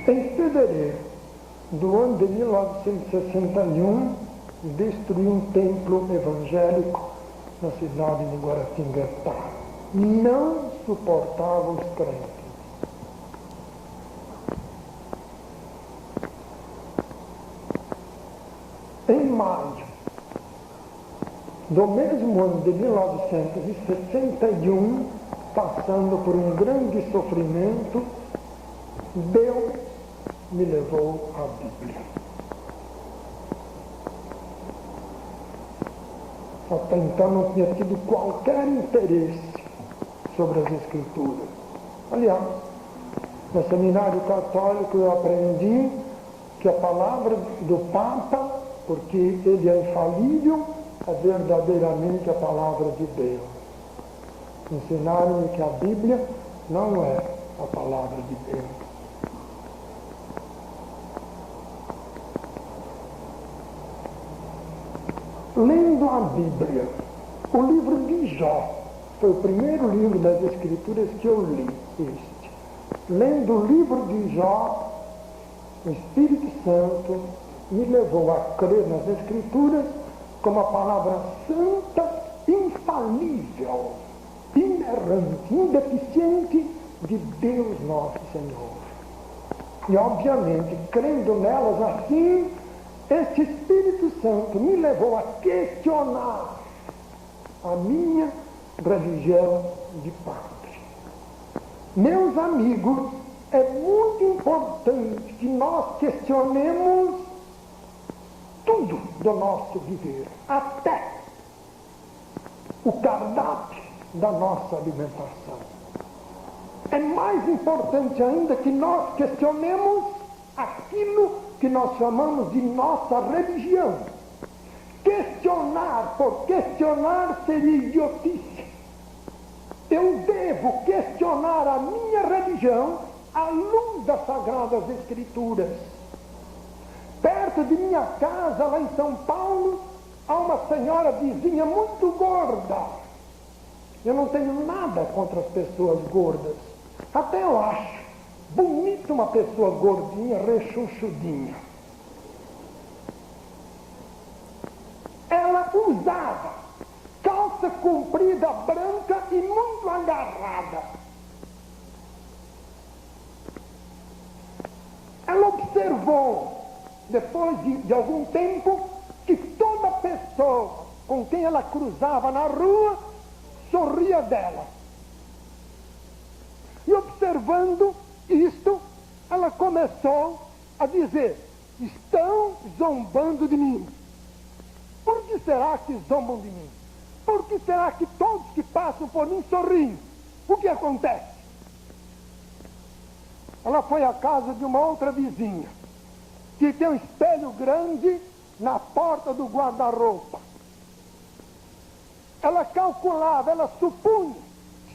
Em fevereiro do ano de 1961, destruí um templo evangélico na cidade de Guaratinguetá. Não suportava os crentes. Em maio do mesmo ano de 1961, passando por um grande sofrimento, Deus me levou à Bíblia. Até então não tinha tido qualquer interesse sobre as Escrituras. Aliás, no seminário católico eu aprendi que a palavra do Papa, porque ele é infalível, é verdadeiramente a palavra de Deus. Ensinaram-me que a Bíblia não é a palavra de Deus. Lendo a Bíblia, o livro de Jó, foi o primeiro livro das Escrituras que eu li, este. Lendo o livro de Jó, o Espírito Santo me levou a crer nas Escrituras como a palavra santa, infalível, inerrante, indeficiente de Deus nosso Senhor. E obviamente, crendo nelas assim, este Espírito Santo me levou a questionar a minha religião de padre. Meus amigos, é muito importante que nós questionemos tudo do nosso viver, até o cardápio da nossa alimentação. É mais importante ainda que nós questionemos aquilo que nós chamamos de nossa religião. Questionar por questionar seria idiotice. Eu devo questionar a minha religião à luz das Sagradas Escrituras. Perto de minha casa, lá em São Paulo, há uma senhora vizinha muito gorda. Eu não tenho nada contra as pessoas gordas. Até eu acho bonito uma pessoa gordinha, rechonchudinha. Ela usava calça comprida branca e muito agarrada. Ela observou, depois de algum tempo, que toda pessoa com quem ela cruzava na rua sorria dela. E observando isto, ela começou a dizer: estão zombando de mim. Por que será que zombam de mim? Por que será que todos que passam por mim sorriem? O que acontece? Ela foi à casa de uma outra vizinha, que tem um espelho grande na porta do guarda-roupa. Ela calculava, ela supunha,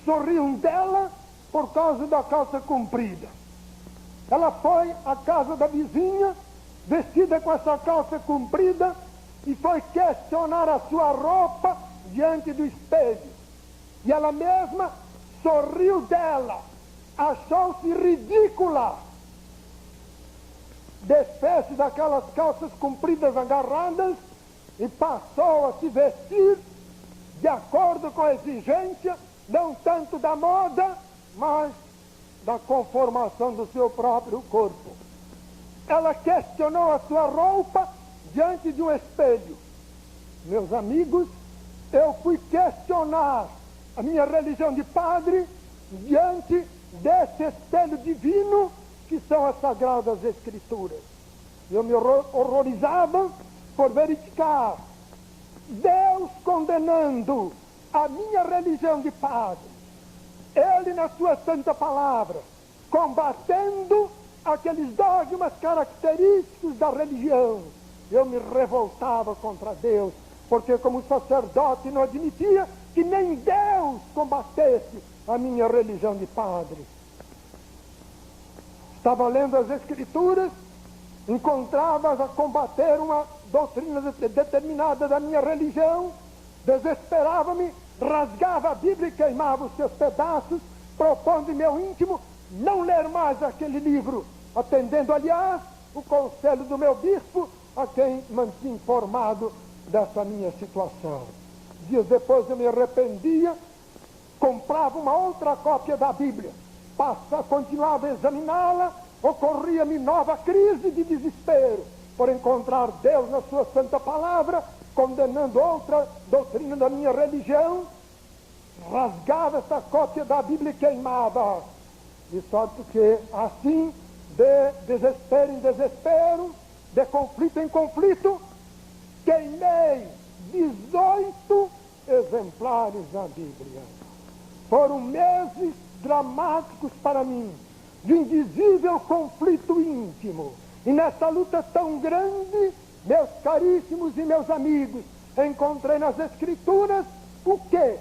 sorriam dela por causa da calça comprida. Ela foi à casa da vizinha, vestida com essa calça comprida, e foi questionar a sua roupa diante do espelho. E ela mesma sorriu dela, achou-se ridícula. Desfez-se daquelas calças compridas agarradas e passou a se vestir de acordo com a exigência, não tanto da moda, mas da conformação do seu próprio corpo. Ela questionou a sua roupa diante de um espelho. Meus amigos, eu fui questionar a minha religião de padre diante desse espelho divino que são as Sagradas Escrituras. Eu me horrorizava por verificar Deus condenando a minha religião de padre, Ele na sua santa palavra, combatendo aqueles dogmas característicos da religião. Eu me revoltava contra Deus, porque como sacerdote não admitia que nem Deus combatesse a minha religião de padre. Estava lendo as Escrituras, encontrava-as a combater uma doutrina determinada da minha religião, desesperava-me, rasgava a Bíblia e queimava os seus pedaços, propondo em meu íntimo não ler mais aquele livro, atendendo, aliás, o conselho do meu bispo, a quem mantinha informado dessa minha situação. Dias depois eu me arrependia, comprava uma outra cópia da Bíblia, continuava a examiná-la, ocorria-me nova crise de desespero por encontrar Deus na sua santa palavra, condenando outra doutrina da minha religião, rasgava essa cópia da Bíblia e queimava. De sorte que, assim, de desespero em desespero, de conflito em conflito, queimei 18 exemplares da Bíblia. Foram meses dramáticos para mim, de indizível conflito íntimo. E nessa luta tão grande, meus caríssimos e meus amigos, encontrei nas Escrituras o que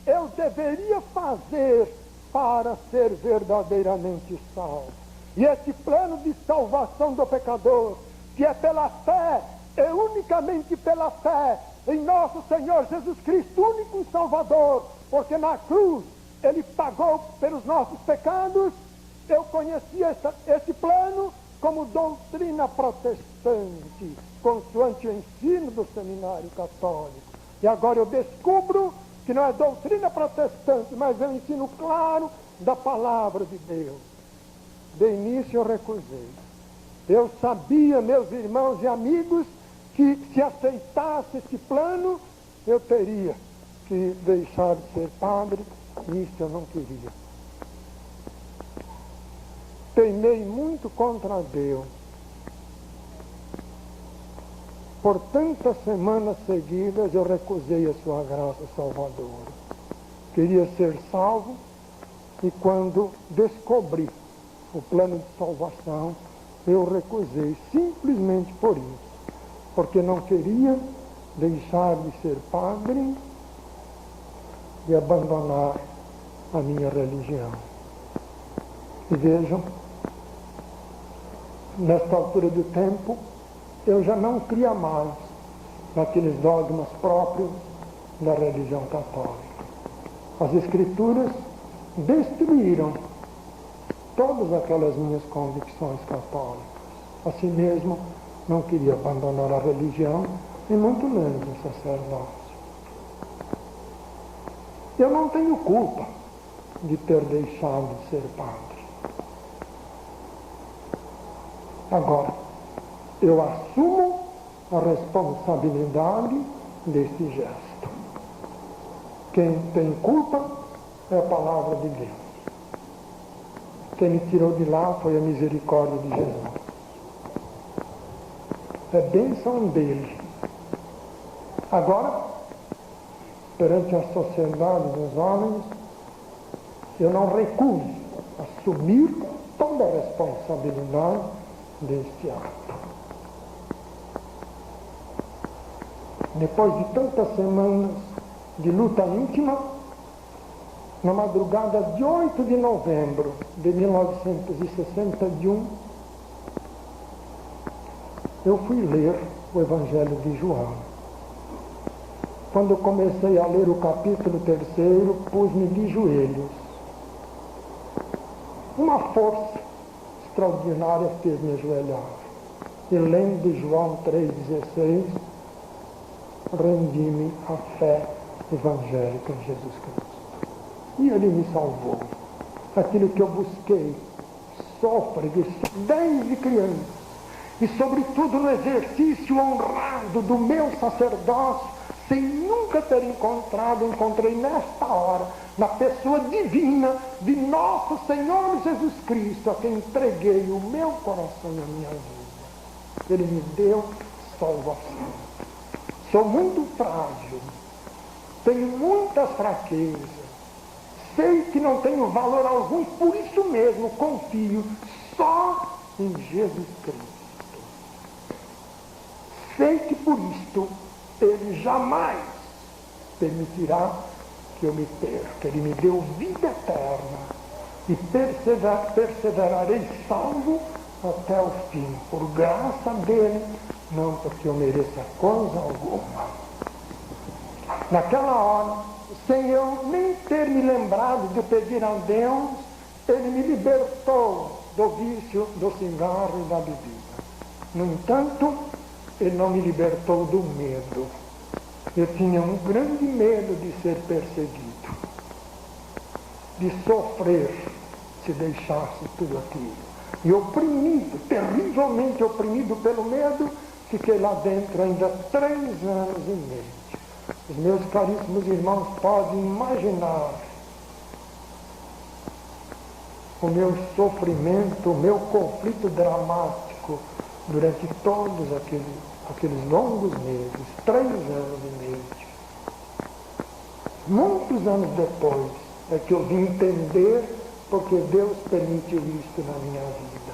eu deveria fazer para ser verdadeiramente salvo. E esse plano de salvação do pecador, que é pela fé, é unicamente pela fé em nosso Senhor Jesus Cristo, único Salvador, porque na cruz Ele pagou pelos nossos pecados. Eu conheci esse plano como doutrina protestante, consoante o ensino do seminário católico. E agora eu descubro que não é doutrina protestante, mas é um ensino claro da palavra de Deus. De início eu recusei. Eu sabia, meus irmãos e amigos, que se aceitasse esse plano, eu teria que deixar de ser padre, e isso eu não queria. Teimei muito contra Deus. Por tantas semanas seguidas eu recusei a sua graça salvadora. Queria ser salvo, e quando descobri o plano de salvação, eu recusei simplesmente por isso, porque não queria deixar de ser padre e abandonar a minha religião. E vejam, nesta altura do tempo, eu já não cria mais naqueles dogmas próprios da religião católica. As Escrituras destruíram todas aquelas minhas convicções católicas. Assim mesmo, não queria abandonar a religião, e muito menos o sacerdócio. Eu não tenho culpa de ter deixado de ser padre. Agora, eu assumo a responsabilidade desse gesto. Quem tem culpa é a palavra de Deus. Quem me tirou de lá foi a misericórdia de Jesus. É bênção dele. Agora, perante a sociedade dos homens, eu não recuso assumir toda a responsabilidade deste ato. Depois de tantas semanas de luta íntima, na madrugada de 8 de novembro de 1961, eu fui ler o Evangelho de João. Quando eu comecei a ler o capítulo 3º, pus-me de joelhos. Uma força extraordinária fez-me ajoelhar. E lendo João 3,16, rendi-me à fé evangélica em Jesus Cristo. E Ele me salvou. Aquilo que eu busquei, sôfrego, desde criança, e sobretudo no exercício honrado do meu sacerdócio, sem nunca ter encontrado, encontrei nesta hora, na pessoa divina de nosso Senhor Jesus Cristo, a quem entreguei o meu coração e a minha vida. Ele me deu salvação. Sou muito frágil, tenho muitas fraquezas, sei que não tenho valor algum, por isso mesmo confio só em Jesus Cristo. Sei que por isto Ele jamais permitirá que eu me perca. Ele me deu vida eterna e perseverarei salvo até o fim, por graça dele, não porque eu mereça coisa alguma. Naquela hora, sem eu nem ter me lembrado de pedir a Deus, Ele me libertou do vício do cigarro e da bebida. No entanto, Ele não me libertou do medo. Eu tinha um grande medo de ser perseguido, de sofrer se deixasse tudo aquilo. E oprimido, terrivelmente oprimido pelo medo, fiquei lá dentro ainda 3 anos e meio. Os meus caríssimos irmãos podem imaginar o meu sofrimento, o meu conflito dramático durante todos aqueles longos meses, 3 anos e meio. Muitos anos depois é que eu vim entender porque Deus permitiu isso na minha vida.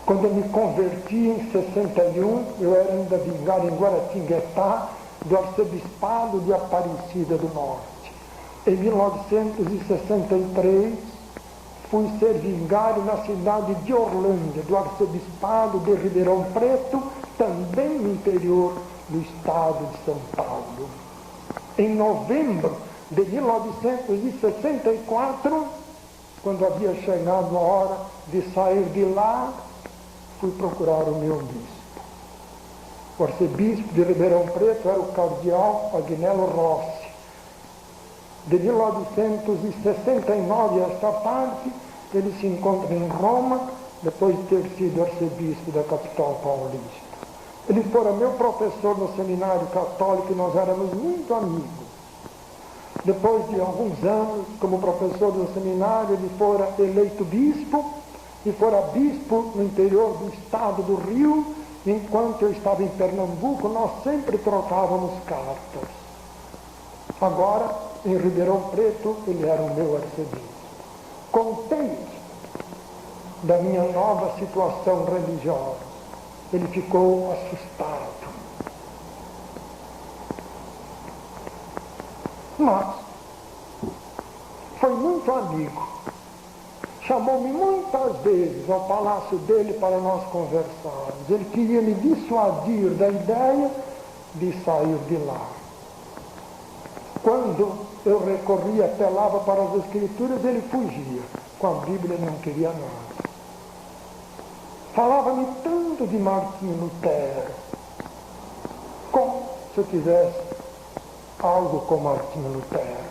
Quando eu me converti em 61, eu era ainda vigário em Guaratinguetá, do arcebispado de Aparecida do Norte. Em 1963, fui ser vigário na cidade de Orlândia, do arcebispado de Ribeirão Preto, também no interior do estado de São Paulo. Em novembro de 1964, quando havia chegado a hora de sair de lá, fui procurar o meu bispo. O arcebispo de Ribeirão Preto era o cardeal Agnello Rossi. De 1969 a esta parte, ele se encontra em Roma, depois de ter sido arcebispo da capital paulista. Ele fora meu professor no seminário católico e nós éramos muito amigos. Depois de alguns anos, como professor do seminário, ele fora eleito bispo e fora bispo no interior do estado do Rio. Enquanto eu estava em Pernambuco, nós sempre trocávamos cartas. Agora, em Ribeirão Preto, ele era o meu arcebispo. Contente da minha nova situação religiosa, ele ficou assustado. Mas foi muito amigo. Chamou-me muitas vezes ao palácio dele para nós conversarmos. Ele queria me dissuadir da ideia de sair de lá. Quando eu recorria, apelava para as Escrituras, ele fugia. Com a Bíblia não queria nada. Falava-me tanto de Martinho Lutero, como se eu quisesse algo com Martinho Lutero.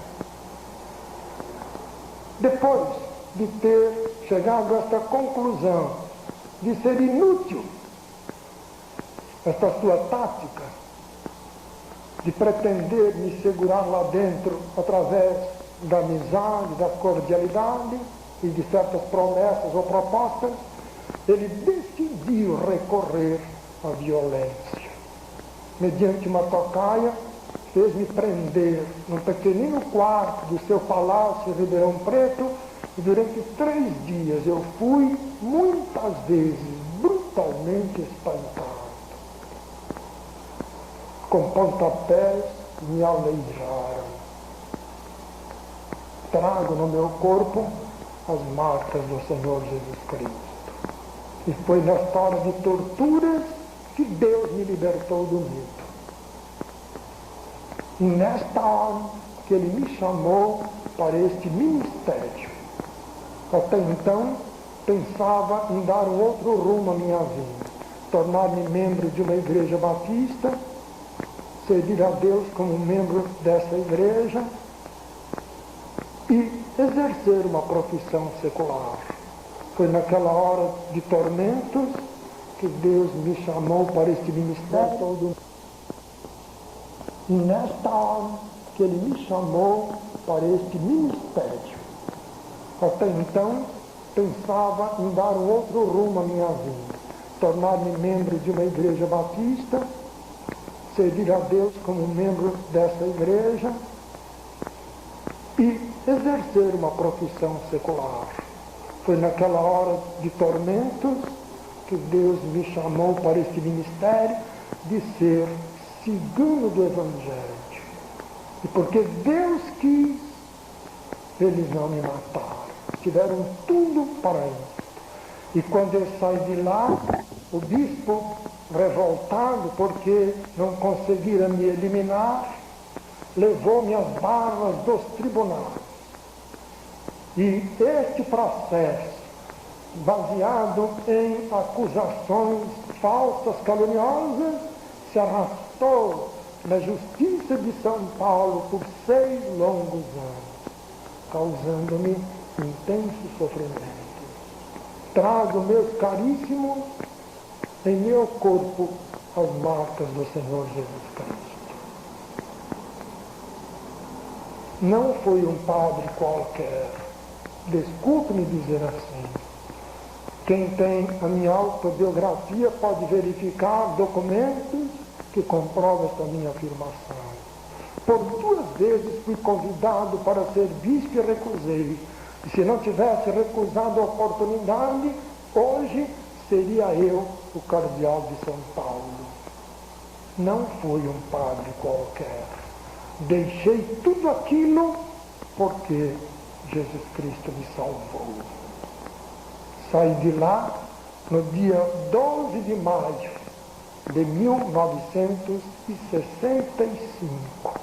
Depois de ter chegado a esta conclusão de ser inútil esta sua tática de pretender me segurar lá dentro através da amizade, da cordialidade e de certas promessas ou propostas, ele decidiu recorrer à violência. Mediante uma tocaia, fez-me prender num pequenino quarto do seu palácio em Ribeirão Preto, e durante 3 dias eu fui, muitas vezes, brutalmente espantado. Com pontapés me aleijaram. Trago no meu corpo as marcas do Senhor Jesus Cristo. E foi nesta hora de torturas que Deus me libertou do medo. E nesta hora que Ele me chamou para este ministério. Até então, pensava em dar um outro rumo à minha vida. Tornar-me membro de uma igreja batista, servir a Deus como membro dessa igreja e exercer uma profissão secular. Foi naquela hora de tormentos que Deus me chamou para este ministério. E nesta hora que Ele me chamou para este ministério. Até então, pensava em dar um outro rumo à minha vida. Tornar-me membro de uma igreja batista, servir a Deus como membro dessa igreja e exercer uma profissão secular. Foi naquela hora de tormentos que Deus me chamou para este ministério de ser cigano do Evangelho. E porque Deus quis, eles não me mataram. Tiveram tudo para isso. E quando eu saí de lá, o bispo, revoltado porque não conseguira me eliminar, levou-me às barras dos tribunais. E este processo, baseado em acusações falsas, caluniosas, se arrastou na Justiça de São Paulo por 6 longos anos, causando-me intenso sofrimento. Trago, meus caríssimos, em meu corpo as marcas do Senhor Jesus Cristo. Não foi um padre qualquer. Desculpe-me dizer assim. Quem tem a minha autobiografia pode verificar documentos que comprovam esta minha afirmação. Por 2 vezes fui convidado para ser bispo e recusei. E se não tivesse recusado a oportunidade, hoje seria eu o cardeal de São Paulo. Não fui um padre qualquer. Deixei tudo aquilo porque Jesus Cristo me salvou. Saí de lá no dia 12 de maio de 1965.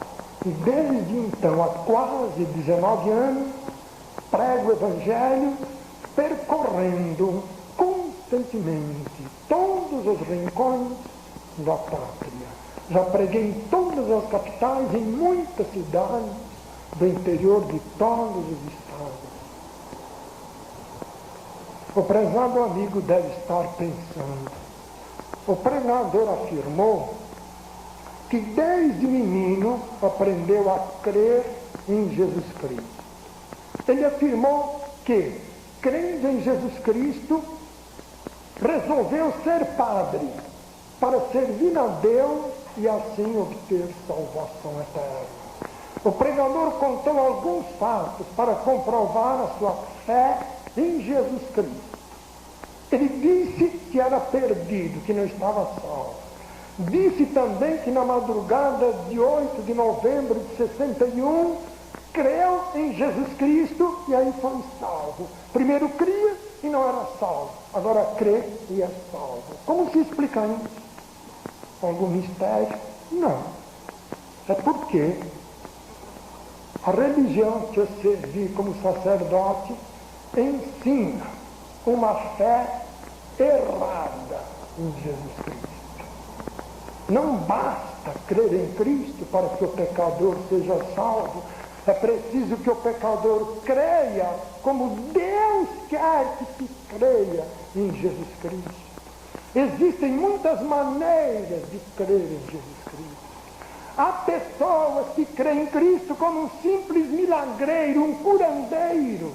E desde então, há quase 19 anos, prego o Evangelho, percorrendo constantemente todos os rincões da pátria. Já preguei em todas as capitais, em muitas cidades do interior de todos os estados. O prezado amigo deve estar pensando. O pregador afirmou que desde menino aprendeu a crer em Jesus Cristo. Ele afirmou que, crendo em Jesus Cristo, resolveu ser padre para servir a Deus e assim obter salvação eterna. O pregador contou alguns fatos para comprovar a sua fé em Jesus Cristo. Ele disse que era perdido, que não estava salvo. Disse também que na madrugada de 8 de novembro de 61, creu em Jesus Cristo e aí foi salvo. Primeiro cria e não era salvo. Agora crê e é salvo. Como se explica isso? Algum mistério? Não. É porque a religião que eu servi como sacerdote ensina uma fé errada em Jesus Cristo. Não basta crer em Cristo para que o pecador seja salvo. É preciso que o pecador creia como Deus quer que se creia em Jesus Cristo. Existem muitas maneiras de crer em Jesus Cristo. Há pessoas que creem em Cristo como um simples milagreiro, um curandeiro.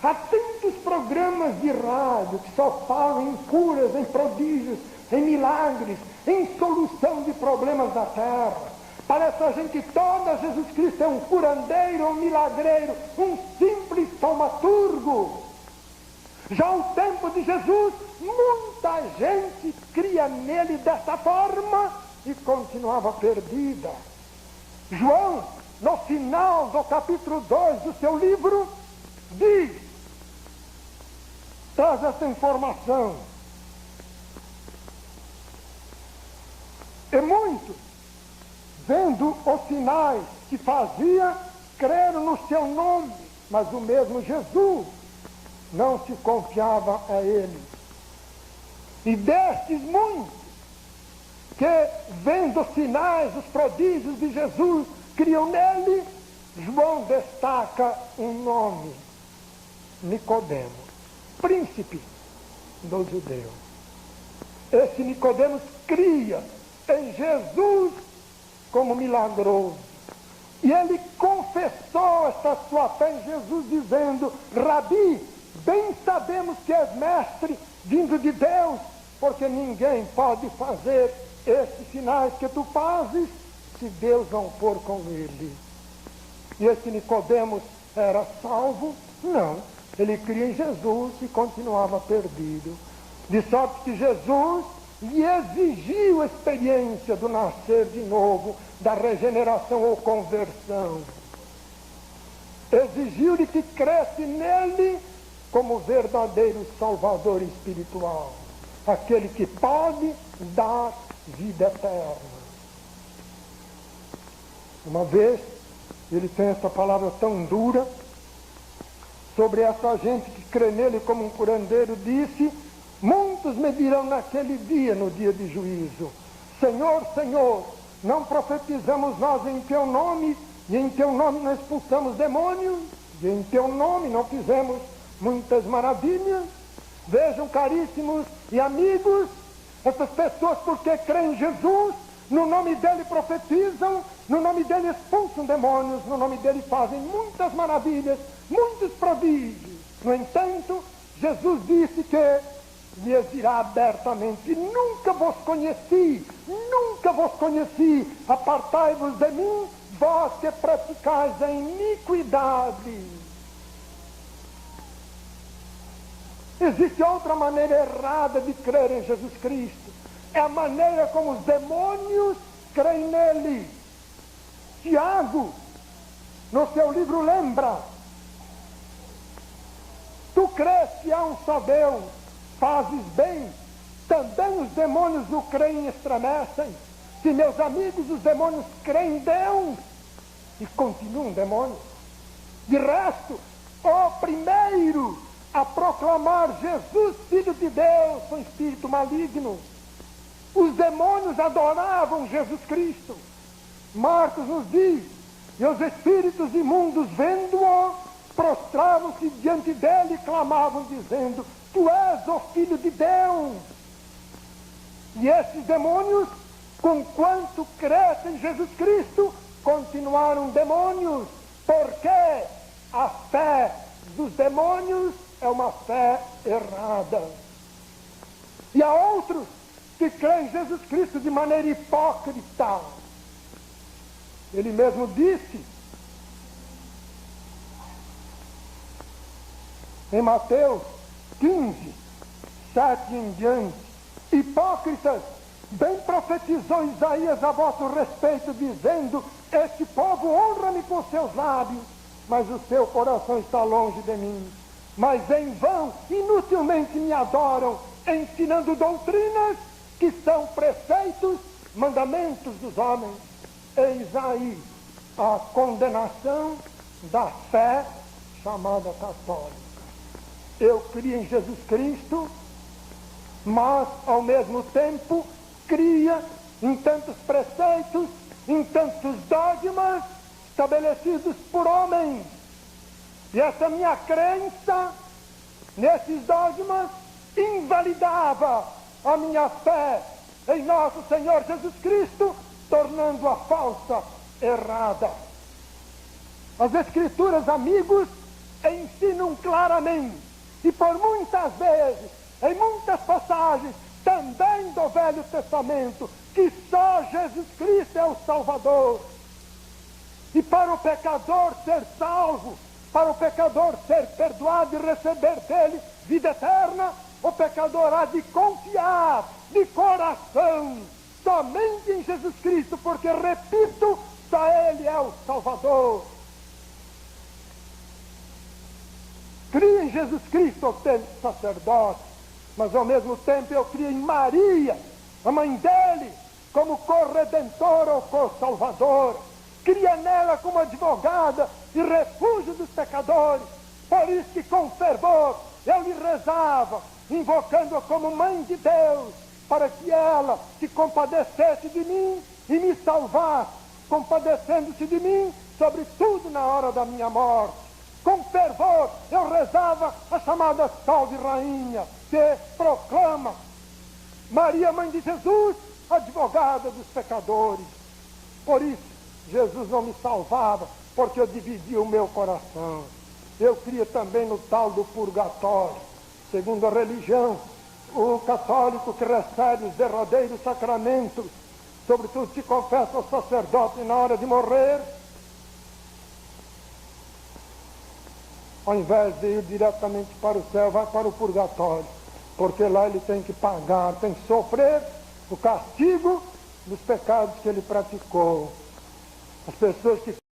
Há tantos programas de rádio que só falam em curas, em prodígios, em milagres, em solução de problemas da terra. Parece a gente toda Jesus Cristo é um curandeiro, um milagreiro, um simples taumaturgo. Já ao tempo de Jesus, muita gente cria nele dessa forma e continuava perdida. João, no final do capítulo 2 do seu livro, traz essa informação. E muitos, vendo os sinais que fazia, creram no seu nome, mas o mesmo Jesus não se confiava a ele. E destes muitos, que vendo os sinais, os prodígios de Jesus, criam nele, João destaca um nome: Nicodemo, príncipe dos judeus. Esse Nicodemo cria em Jesus como milagroso. E ele confessou esta sua fé em Jesus, dizendo: Rabi, bem sabemos que és mestre vindo de Deus, porque ninguém pode fazer esses sinais que tu fazes se Deus não for com ele. E esse Nicodemos era salvo? Não. Ele cria em Jesus e continuava perdido. De sorte que Jesus lhe exigiu a experiência do nascer de novo, da regeneração ou conversão. Exigiu-lhe que cresce nele como verdadeiro Salvador espiritual, aquele que pode dar vida eterna. Uma vez, ele tem essa palavra tão dura sobre essa gente que crê nele como um curandeiro, disse: muitos me dirão naquele dia, no dia de juízo: Senhor, Senhor, não profetizamos nós em teu nome, e em teu nome não expulsamos demônios, e em teu nome não fizemos muitas maravilhas? Vejam, caríssimos e amigos, essas pessoas, porque creem em Jesus, no nome dele profetizam, no nome dele expulsam demônios, no nome dele fazem muitas maravilhas, muitos prodígios. No entanto, Jesus disse que lhes dirá abertamente: nunca vos conheci, apartai-vos de mim, vós que praticais a iniquidade. Existe outra maneira errada de crer em Jesus Cristo. É a maneira como os demônios creem nele. Tiago, no seu livro, lembra: tu crês que há um só Deus, fazes bem, também os demônios o creem e estremecem. Se, meus amigos, os demônios creem em Deus e continuam demônios. De resto, o primeiro a proclamar Jesus, Filho de Deus, foi um espírito maligno. Os demônios adoravam Jesus Cristo. Marcos nos diz: e os espíritos imundos, vendo-o, prostravam-se diante dele e clamavam, dizendo: tu és o Filho de Deus. E esses demônios, conquanto crescem em Jesus Cristo, continuaram demônios, porque a fé dos demônios é uma fé errada. E há outros que creem em Jesus Cristo de maneira hipócrita. Ele mesmo disse em Mateus 15, 7 em diante: hipócritas, bem profetizou Isaías a vosso respeito, dizendo: este povo honra-me com seus lábios, mas o seu coração está longe de mim. Mas em vão, inutilmente me adoram, ensinando doutrinas que são preceitos, mandamentos dos homens. Eis aí a condenação da fé chamada católica. Eu crio em Jesus Cristo, mas ao mesmo tempo cria em tantos preceitos, em tantos dogmas estabelecidos por homens. E essa minha crença nesses dogmas invalidava a minha fé em nosso Senhor Jesus Cristo, tornando-a falsa, errada. As Escrituras, amigos, ensinam claramente, e por muitas vezes, em muitas passagens, também do Velho Testamento, que só Jesus Cristo é o Salvador. E para o pecador ser salvo, para o pecador ser perdoado e receber dele vida eterna, o pecador há de confiar de coração somente em Jesus Cristo, porque, repito, só Ele é o Salvador. Crio em Jesus Cristo, o sacerdote, mas ao mesmo tempo eu crio em Maria, a mãe dele, como corredentora ou co-salvadora. Cria nela como advogada e refúgio dos pecadores. Por isso que com fervor eu lhe rezava, invocando-a como mãe de Deus, para que ela se compadecesse de mim e me salvasse, compadecendo-se de mim, sobretudo na hora da minha morte. Com fervor eu rezava a chamada Salve Rainha, que proclama Maria, mãe de Jesus, advogada dos pecadores. Por isso, Jesus não me salvava, porque eu dividia o meu coração. Eu cria também no tal do purgatório. Segundo a religião, o católico que recebe os derradeiros sacramentos, sobretudo se confessa ao sacerdote na hora de morrer, ao invés de ir diretamente para o céu, vai para o purgatório, porque lá ele tem que pagar, tem que sofrer o castigo dos pecados que ele praticou. As pessoas que